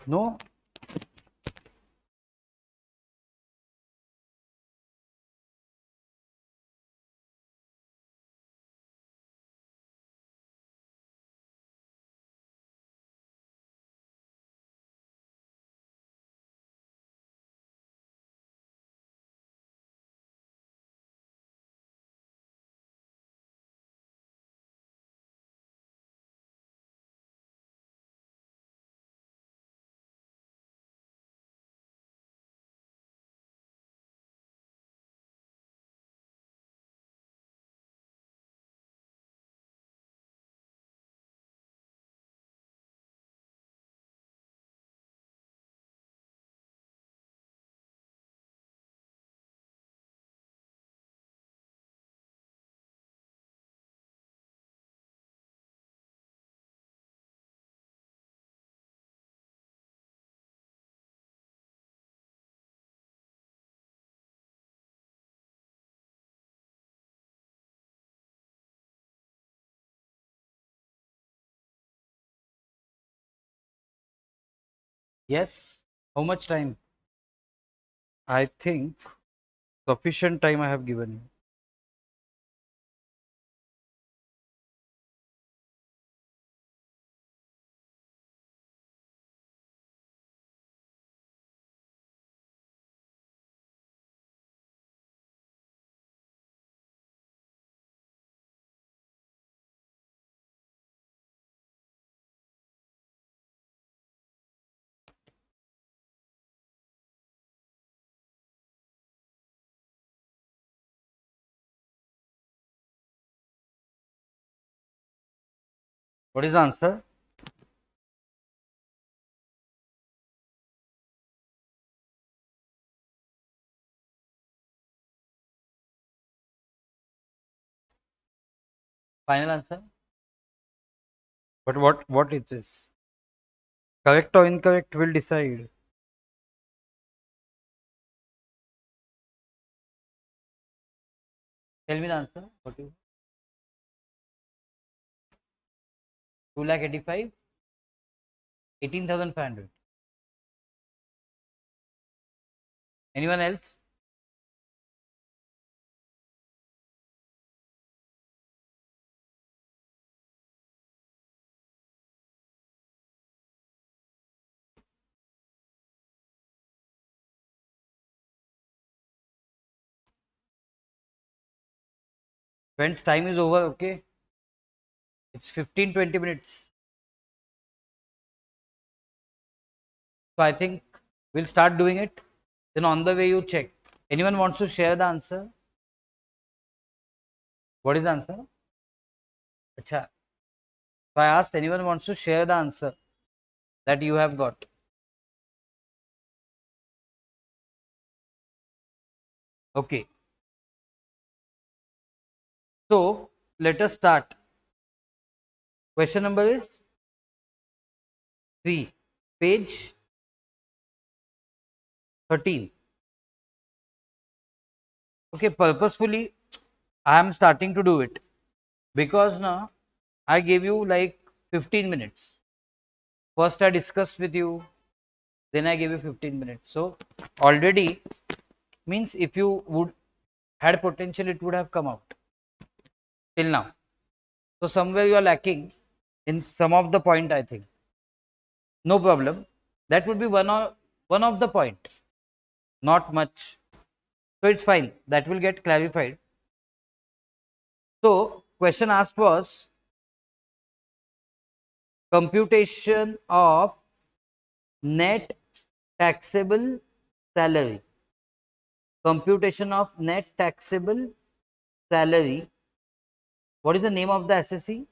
No? Yes. How much time? I think sufficient time I have given you. What is the answer? Final answer? But what it is? Correct or incorrect will decide. Tell me the answer. What is 2 lakh 85? 18,500. Anyone else? Friends, time is over, okay? It's 15-20 minutes. So I think we'll start doing it. Then on the way you check. Anyone wants to share the answer? What is the answer? Acha. So I asked anyone wants to share the answer that you have got. Okay. So let us start. Question number is 3. Page 13. Okay, purposefully I am starting to do it because now I gave you like 15 minutes. First I discussed with you, then I gave you 15 minutes. So already means if you would had potential, it would have come out till now. So somewhere you are lacking in some of the point, I think. No problem. That would be one of the point, not much. So it's fine. That will get clarified. So question asked was computation of net taxable salary. Computation of net taxable salary. What is the name of the assessee?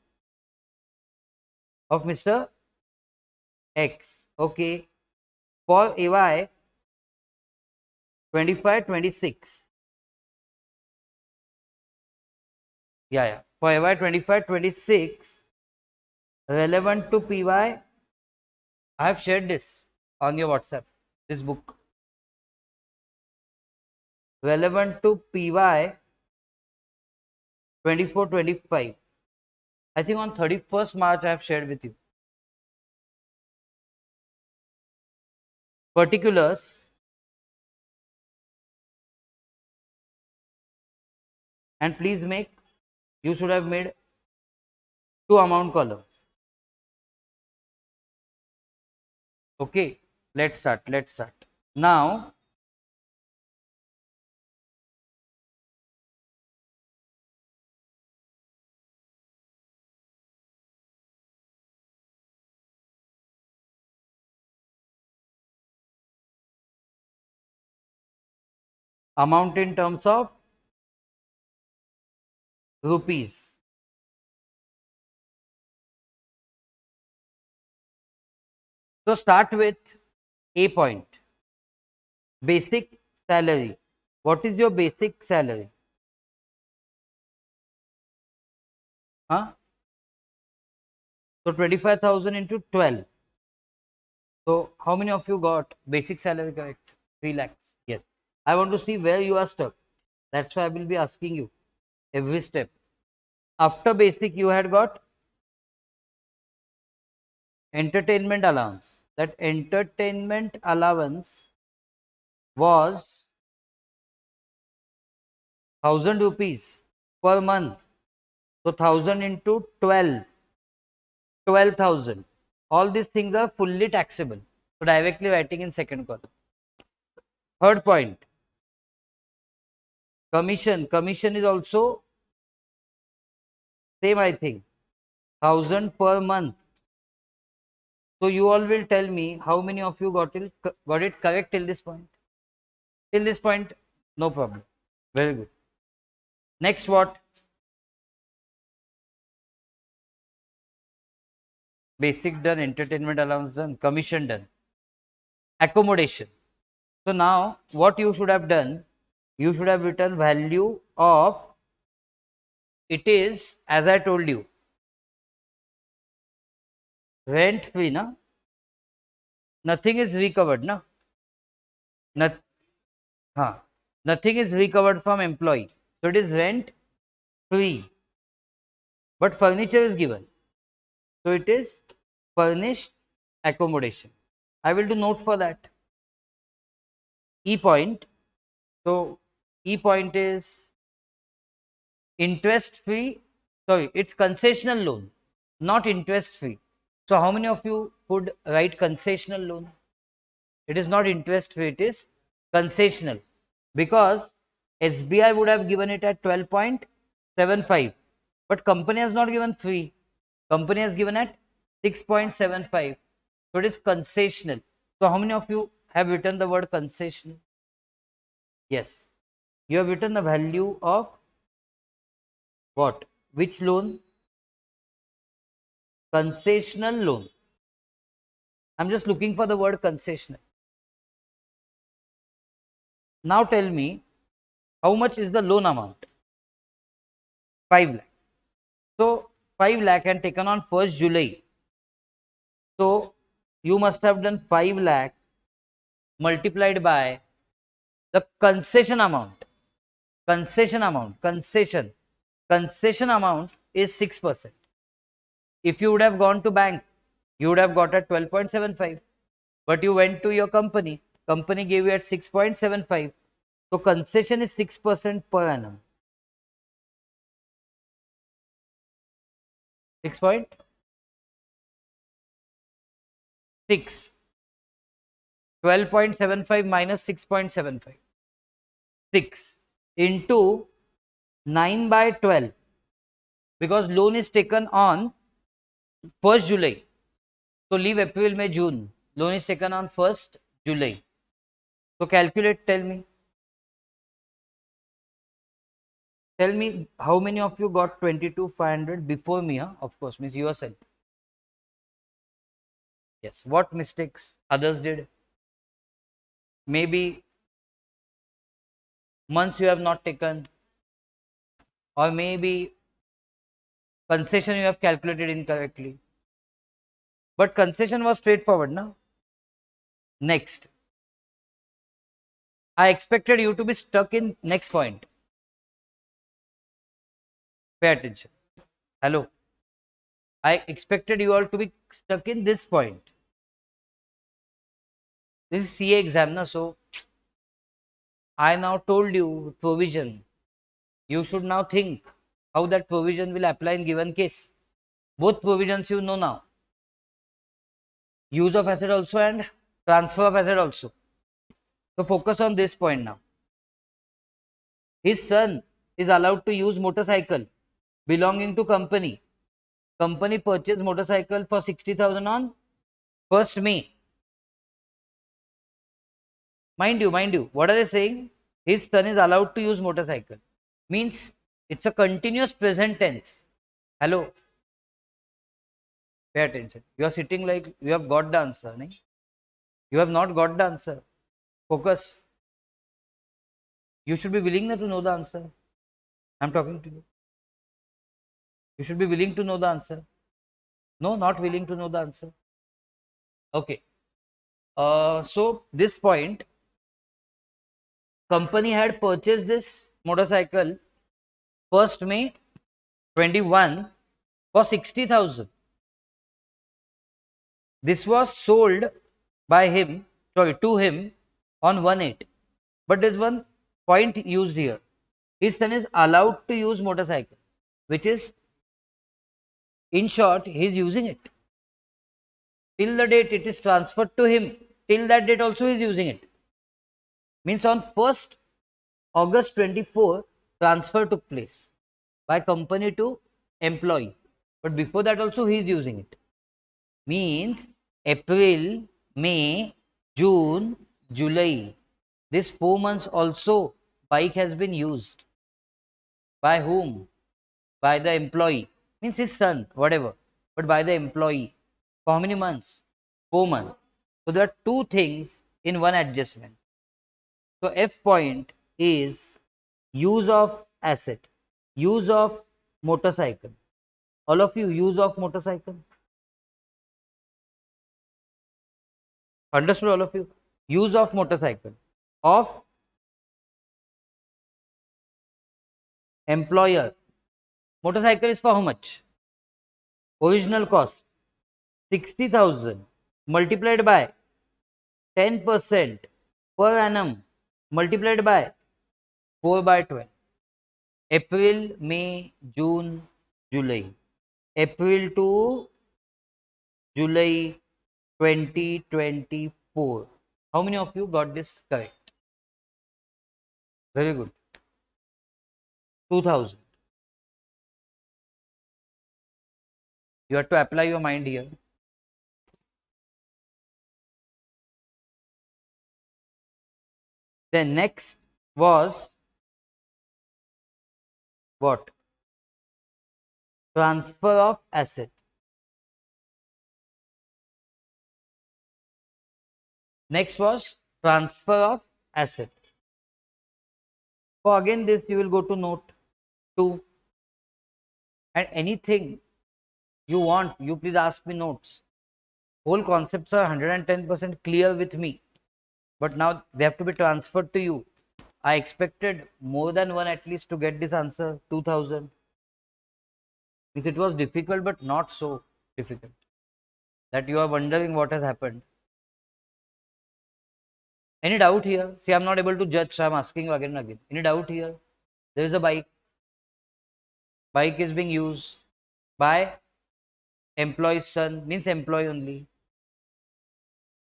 Of Mr. X. Okay. For AY 25-26. Yeah. For AY 25-26, relevant to PY, I have shared this on your WhatsApp. This book. Relevant to PY 24-25. I think on 31st March I have shared with you. particulars, and please make, you should have made two amount columns. Okay, let's start. Now, amount in terms of rupees. So start with A point, basic salary. What is your basic salary? Huh? So 25,000 into 12. So how many of you got basic salary correct? 3 lakhs. Yes. I want to see where you are stuck. That's why I will be asking you every step. After basic, you had got entertainment allowance. That entertainment allowance was 1000 rupees per month. So 1000 into 12, 12,000. All these things are fully taxable. So directly writing in second column. Third point, commission. Commission is also same, I think, 1000 per month. So you all will tell me how many of you got it correct till this point. Till this point, no problem. Very good. Next, what? Basic done, entertainment allowance done, commission done, accommodation. So now what you should have done, you should have written value of, it is as I told you, rent free, na? Nothing is recovered, na? Not, huh. Nothing is recovered from employee. So it is rent free, but furniture is given. So it is furnished accommodation. I will do note for that. E point. So E point is interest free. Sorry, it's concessional loan, not interest free. So how many of you would write concessional loan? It is not interest free, it is concessional, because SBI would have given it at 12.75, but company has not given free. Company has given at 6.75. So it is concessional. So how many of you have written the word concessional? Yes. You have written the value of what? Which loan? Concessional loan. I'm just looking for the word concessional. Now tell me, how much is the loan amount? 5 lakh. So 5 lakh and taken on 1st July. So you must have done 5 lakh multiplied by the concession amount. Concession amount. Concession. Concession amount is 6%. If you would have gone to bank, you would have got at 12.75. But you went to your company. Company gave you at 6.75. So concession is 6% per annum. 6.6. 12.75 minus 6.75. 6 into 9 by 12, because loan is taken on 1st July. So leave April, May, June. Loan is taken on 1st July. So calculate, tell me. Tell me how many of you got 22,500 before me, huh? Of course, means yourself. Yes. What mistakes others did? Maybe months you have not taken, or maybe concession you have calculated incorrectly. But concession was straightforward, no? Next. I expected you to be stuck in next point. Pay attention. Hello. I expected you all to be stuck in this point. This is CA exam, na? So I now told you provision. You should now think how that provision will apply in given case. Both provisions you know now. Use of asset also and transfer of asset also. So focus on this point now. His son is allowed to use motorcycle belonging to company. Company purchased motorcycle for 60,000 on 1st May. Mind you, what are they saying? His son is allowed to use motorcycle. Means it's a continuous present tense. Hello, pay attention. You are sitting like you have got the answer. Nahi? You have not got the answer. Focus. You should be willing to know the answer. I'm talking to you. You should be willing to know the answer. No, not willing to know the answer. Okay. So this point, company had purchased this motorcycle 1st May 21 for 60,000. This was sold by him, sorry, to him on 1/8. But there's one point used here. His son is allowed to use motorcycle, which is, in short, he is using it. Till the date it is transferred to him, till that date also he is using it. Means on 1st August 24, transfer took place by company to employee. But before that also he is using it. Means April, May, June, July. This 4 months also bike has been used. By whom? By the employee. Means his son, whatever. But by the employee. For how many months? 4 months. So there are two things in one adjustment. So F point is use of asset, use of motorcycle. All of you, use of motorcycle. Understood, all of you? Use of motorcycle of employer. Motorcycle is for how much? Original cost 60,000 multiplied by 10% per annum multiplied by 4 by 12. April, May, June, July. April to July 2024. How many of you got this correct? Very good. 2000. You have to apply your mind here. Then next was what? Transfer of asset. Next was transfer of asset. For again this you will go to note 2, and anything you want, you please ask me notes. Whole concepts are 110% clear with me, but now they have to be transferred to you. I expected more than one at least to get this answer. 2000. It was difficult, but not so difficult that you are wondering what has happened. Any doubt here? See, I'm not able to judge, so I'm asking you again and again. Any doubt here? There is a bike. Bike is being used by employee's son, means employee only.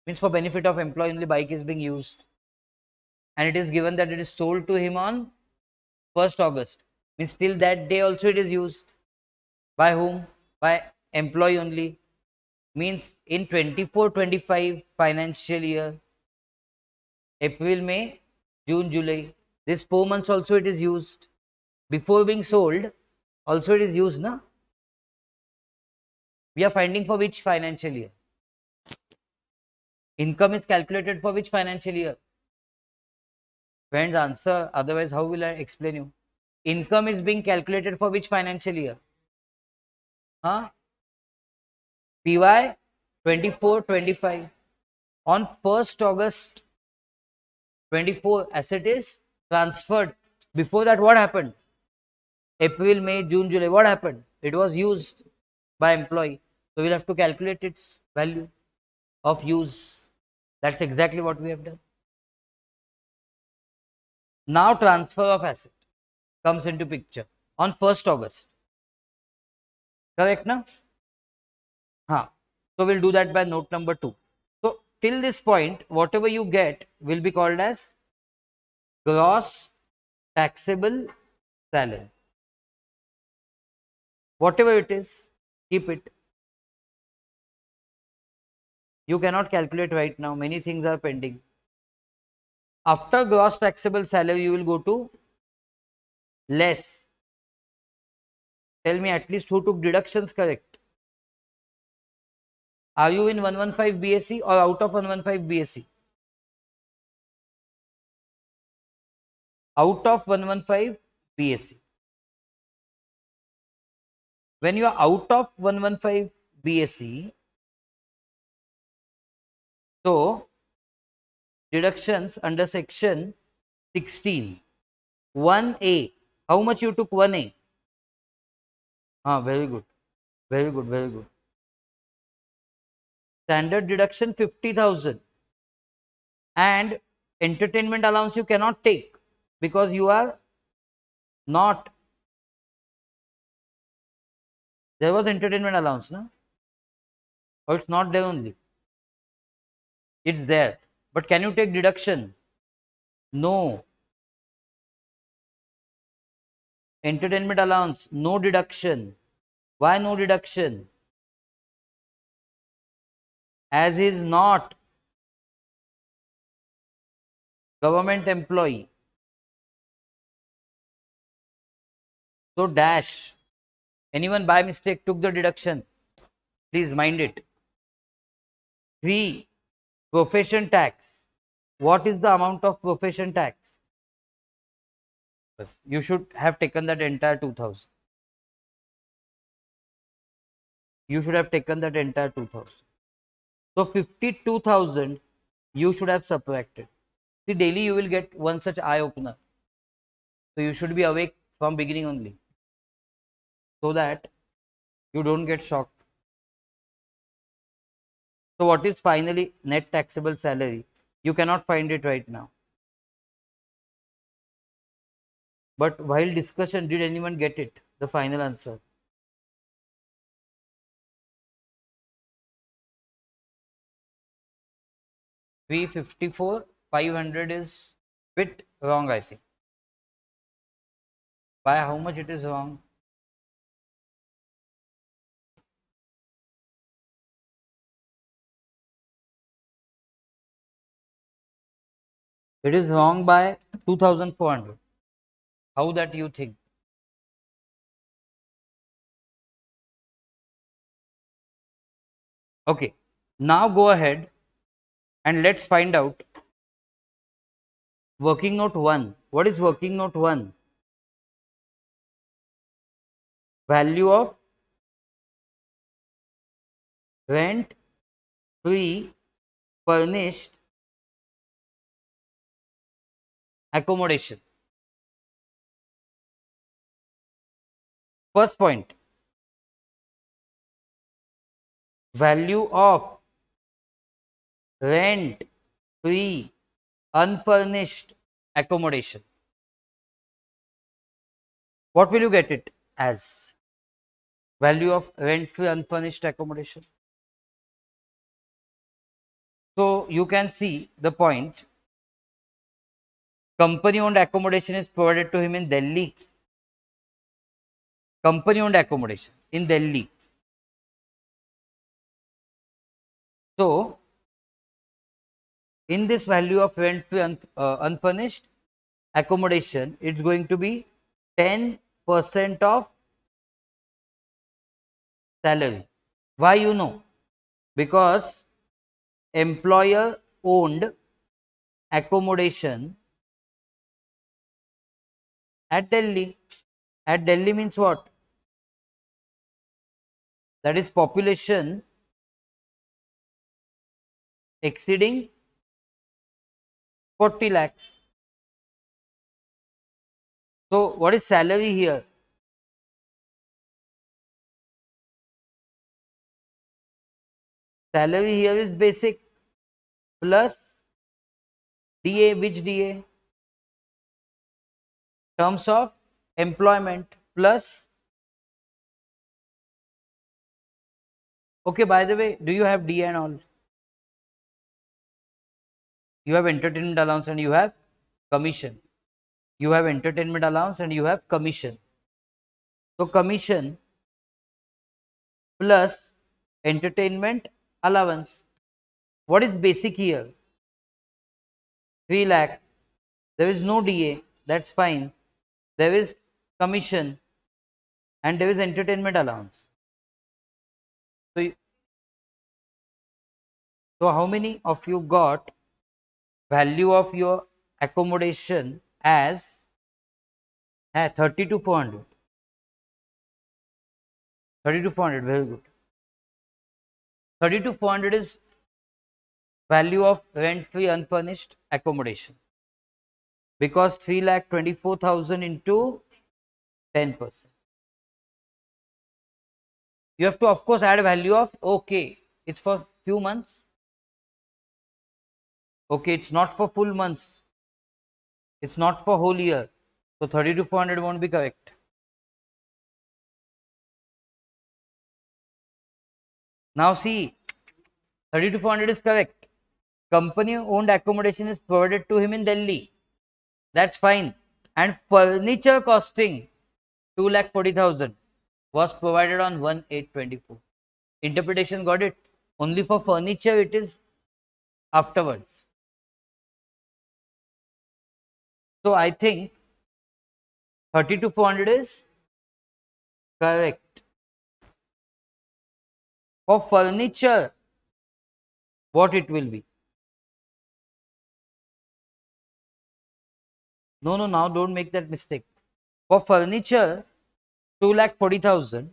Means for benefit of employee only, bike is being used. And it is given that it is sold to him on 1st August. Means till that day also it is used. By whom? By employee only. Means in 24-25 financial year, April, May, June, July. This 4 months also it is used. Before being sold, also it is used, na? We are finding for which financial year? Income is calculated for which financial year? Friends, answer. Otherwise, how will I explain you? Income is being calculated for which financial year? Huh? PY 24-25. On 1st August 24, asset is transferred. Before that, what happened? April, May, June, July. What happened? It was used by employee. So we'll have to calculate its value of use. That's exactly what we have done. Now transfer of asset comes into picture on 1st August. Correct now? Huh. So we'll do that by note number 2. So till this point, whatever you get will be called as gross taxable salary. Whatever it is, keep it. You cannot calculate right now. Many things are pending. After gross taxable salary, you will go to less. Tell me at least who took deductions correct. Are you in 115 BSc or out of 115 BSc? Out of 115 BSc. When you are out of 115 BSc, so deductions under section 16. 1A. How much you took 1A? Ah, very good. Very good. Very good. Standard deduction 50,000. And entertainment allowance you cannot take because you are not. There was entertainment allowance, no? Or it's not there only. It's there. But can you take deduction? No. Entertainment allowance, no deduction. Why no deduction? As he is not government employee. So dash. Anyone by mistake took the deduction? Please mind it. 3. Profession tax. What is the amount of profession tax? Yes, you should have taken that entire 2000. You should have taken that entire 2000. So 52,000 you should have subtracted. See, daily you will get one such eye opener. So you should be awake from beginning only, so that you don't get shocked. So what is finally net taxable salary? You cannot find it right now. But while discussion, did anyone get it? The final answer. $354, 500 is bit wrong, I think. By how much it is wrong? It is wrong by 2,400. How that you think? Okay. Now go ahead and let's find out working note 1. What is working note 1? Value of rent free furnished accommodation. First point, value of rent free unfurnished accommodation. What will you get it as? Value of rent free unfurnished accommodation. So you can see the point. Company owned accommodation is provided to him in Delhi. Company owned accommodation in Delhi. So in this value of rent free unfurnished accommodation, it's going to be 10% of salary. Why you know? Because employer owned accommodation at Delhi. At Delhi means what? That is population exceeding 40 lakhs. So what is salary here? Salary here is basic plus DA, which DA? Terms of employment plus, okay, by the way, do you have DA and all? You have entertainment allowance and you have commission. You have entertainment allowance and you have commission. So commission plus entertainment allowance. What is basic here? 3 lakh. There is no DA, that's fine. There is commission and there is entertainment allowance. So, so how many of you got value of your accommodation as 30 to 400? 30 to 400, very good. 30 to 400 is value of rent-free unfurnished accommodation, because 3,24,000 into 10%. You have to of course add value of, okay, it's for few months. Okay, it's not for full months. It's not for whole year. So 30 to 400 won't be correct. Now see, 30 to 400 is correct. Company owned accommodation is provided to him in Delhi. That's fine. And furniture costing 2,40,000 was provided on 1/8/24. Interpretation got it? Only for furniture it is afterwards. So I think 30 to 400 is correct. For furniture, what it will be? No, no, now don't make that mistake. For furniture, 2,40,000.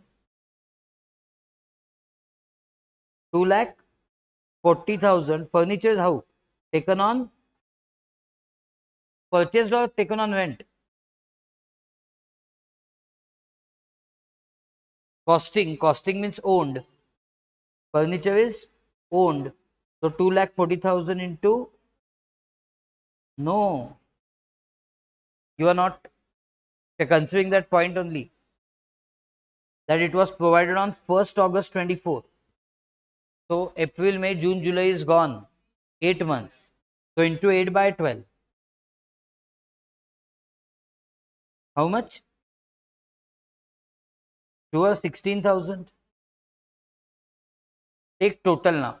2,40,000. Furniture is how? Taken on, purchased or taken on rent? Costing means owned. Furniture is owned. So 2,40,000 into, no, you are not considering that point only, that it was provided on 1st August 24. So April, May, June, July is gone. 8 months. So into 8 by 12. How much? Sure, 16,000. Take total now.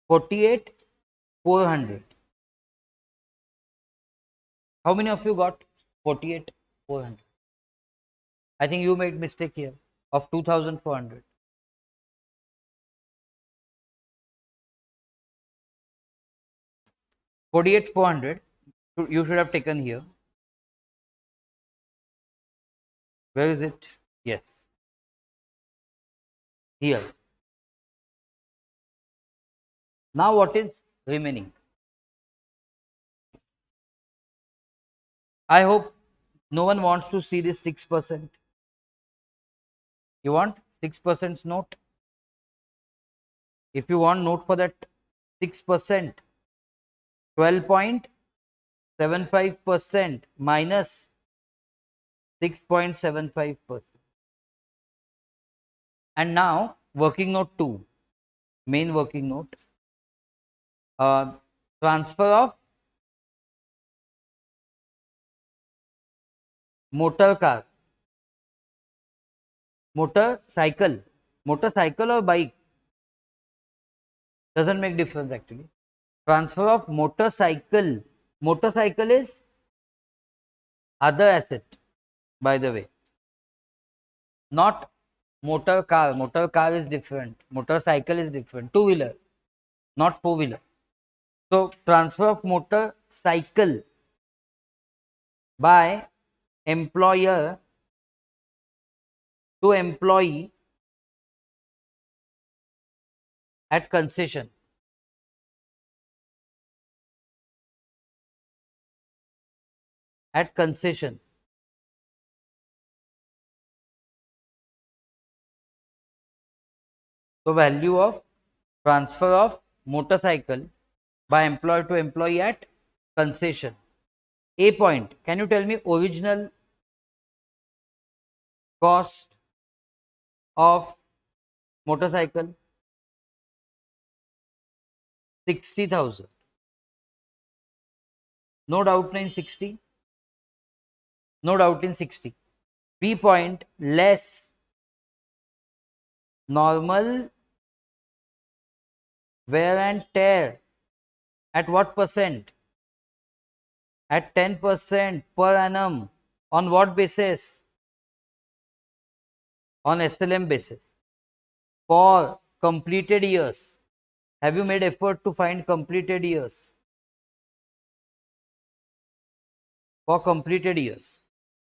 48,400. How many of you got 48,400? I think you made mistake here of 2,400. 48,400 you should have taken here. Where is it? Yes, here. Now what is remaining? I hope no one wants to see this 6%. You want 6% note? If you want note for that 6%, 12.75% minus 6.75%. And now working note 2, main working note, transfer of motor car, motorcycle or bike, doesn't make difference actually. Transfer of motorcycle. Motorcycle is other asset, by the way, not motor car. Motor car is different, motorcycle is different. Two-wheeler, not four-wheeler. So transfer of motorcycle by employer to employee at concession. At concession. So value of Transfer of motorcycle by employer to employee at concession. A point, can you tell me original cost of motorcycle? 60,000. No doubt in 60. No doubt in 60. B point, less normal wear and tear at what percent? At 10% per annum. On what basis? On SLM basis. For completed years. Have you made effort to find completed years? For completed years.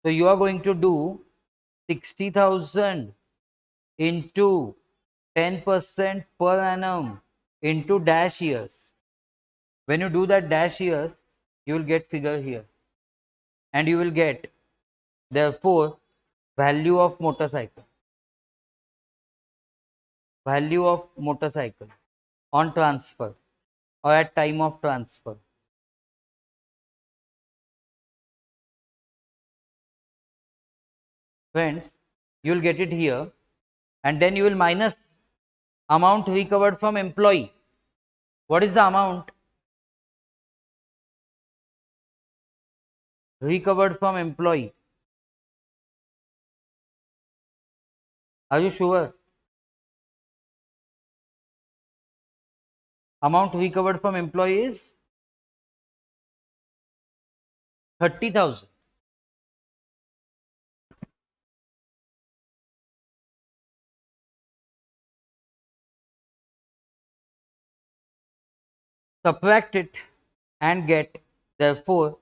So you are going to do 60,000 into 10% per annum into dash years. When you do that dash years, you will get figure here. And you will get, therefore, value of motorcycle. Value of motorcycle on transfer or at time of transfer. Friends, you will get it here, and then you will minus amount recovered from employee. What is the amount recovered from employee? Are you sure? Amount recovered from employee is 30,000. Subtract it and get, therefore,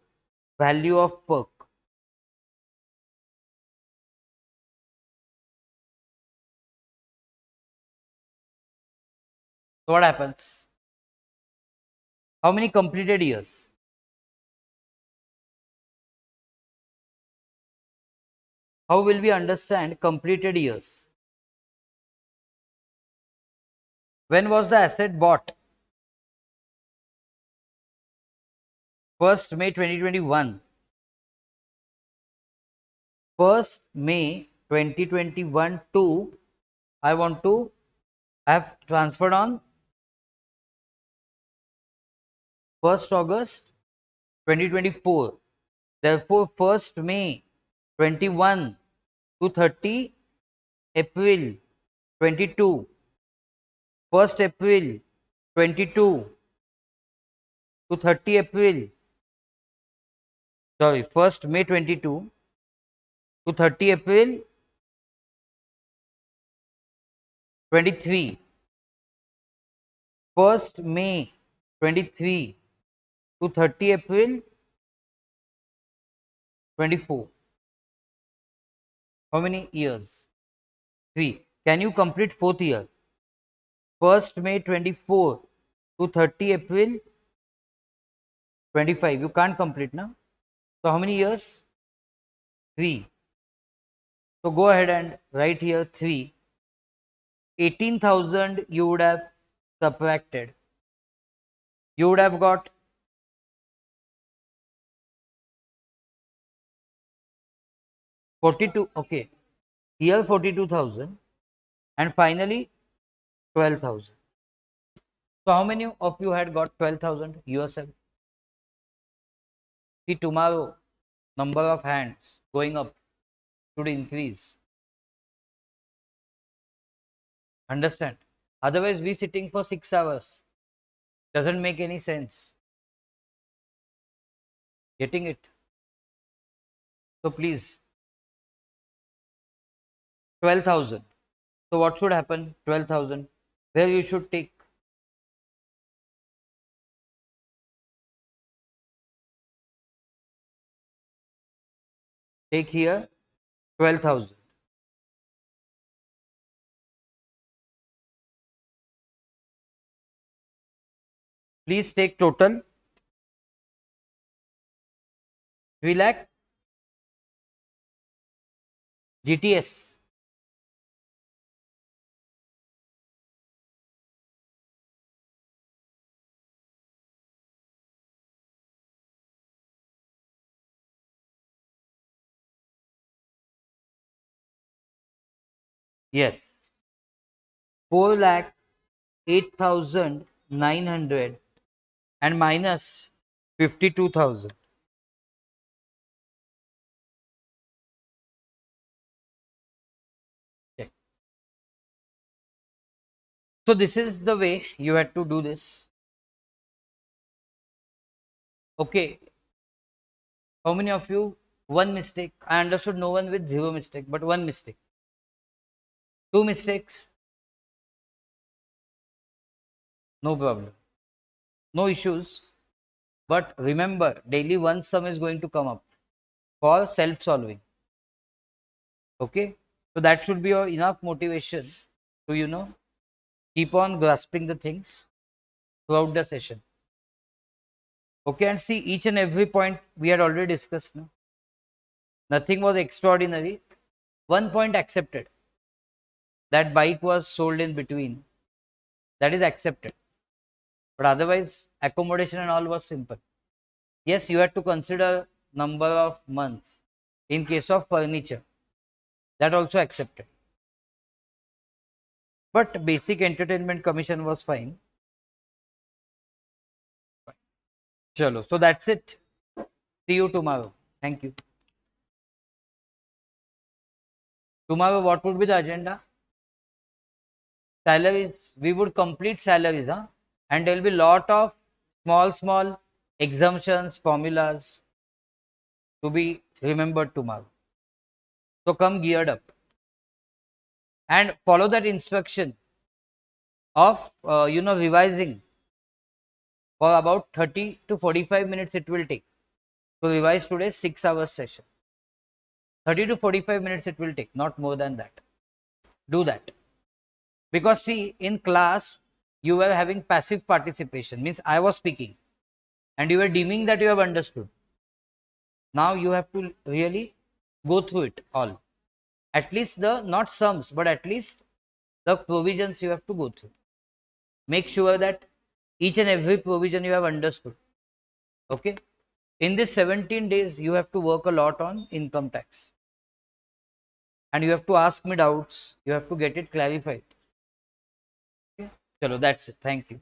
value of perk. So what happens? How many completed years? How will we understand completed years? When was the asset bought? 1st May 2021. 1st May 2021 to, I want to have transferred on 1st August 2024. Therefore, 1st May 21 to 30 April 22. 1st April 22 to 30 April, sorry, 1st May 22 to 30 April 23. 1st May 23 to 30 April 24. How many years? 3. Can you complete 4th year? 1st May 24 to 30 April 25. You can't complete now. So how many years? 3. So go ahead and write here 3. 18,000 you would have subtracted. You would have got 42. Okay. Here 42,000 and finally 12,000. So how many of you had got 12,000 yourself? See, tomorrow number of hands going up should increase. Understand? Otherwise we sitting for 6 hours. Doesn't make any sense. Getting it? So please, 12,000. So what should happen? 12,000. Where you should take? Take here 12,000. Please take total 3 lakh GTS. Yes. 4,08,900 and minus 52,000. Check. So this is the way you had to do this. Okay. How many of you? One mistake. I understood no one with zero mistake, but one mistake. Two mistakes. No problem. No issues. But remember, daily one sum is going to come up for self-solving. Okay. So that should be your enough motivation to, keep on grasping the things throughout the session. Okay. And see, each and every point we had already discussed. No? Nothing was extraordinary. One point accepted. That bike was sold in between. That is accepted. But otherwise, accommodation and all was simple. Yes, you had to consider number of months in case of furniture. That also accepted. But basic entertainment commission was fine. Chalo. So that's it. See you tomorrow. Thank you. Tomorrow, what would be the agenda? Salaries. We would complete salaries, huh? And there will be lot of small exemptions, formulas to be remembered tomorrow. So come geared up and follow that instruction of revising for about 30 to 45 minutes it will take to revise today's 6 hours session. 30 to 45 minutes it will take, not more than that. Do that. Because see, in class, you were having passive participation, means I was speaking and you were deeming that you have understood. Now you have to really go through it all. At least the, not sums, but at least the provisions you have to go through. Make sure that each and every provision you have understood. Okay. In this 17 days, you have to work a lot on income tax. And you have to ask me doubts. You have to get it clarified. Okay. Chalo, that's it. Thank you.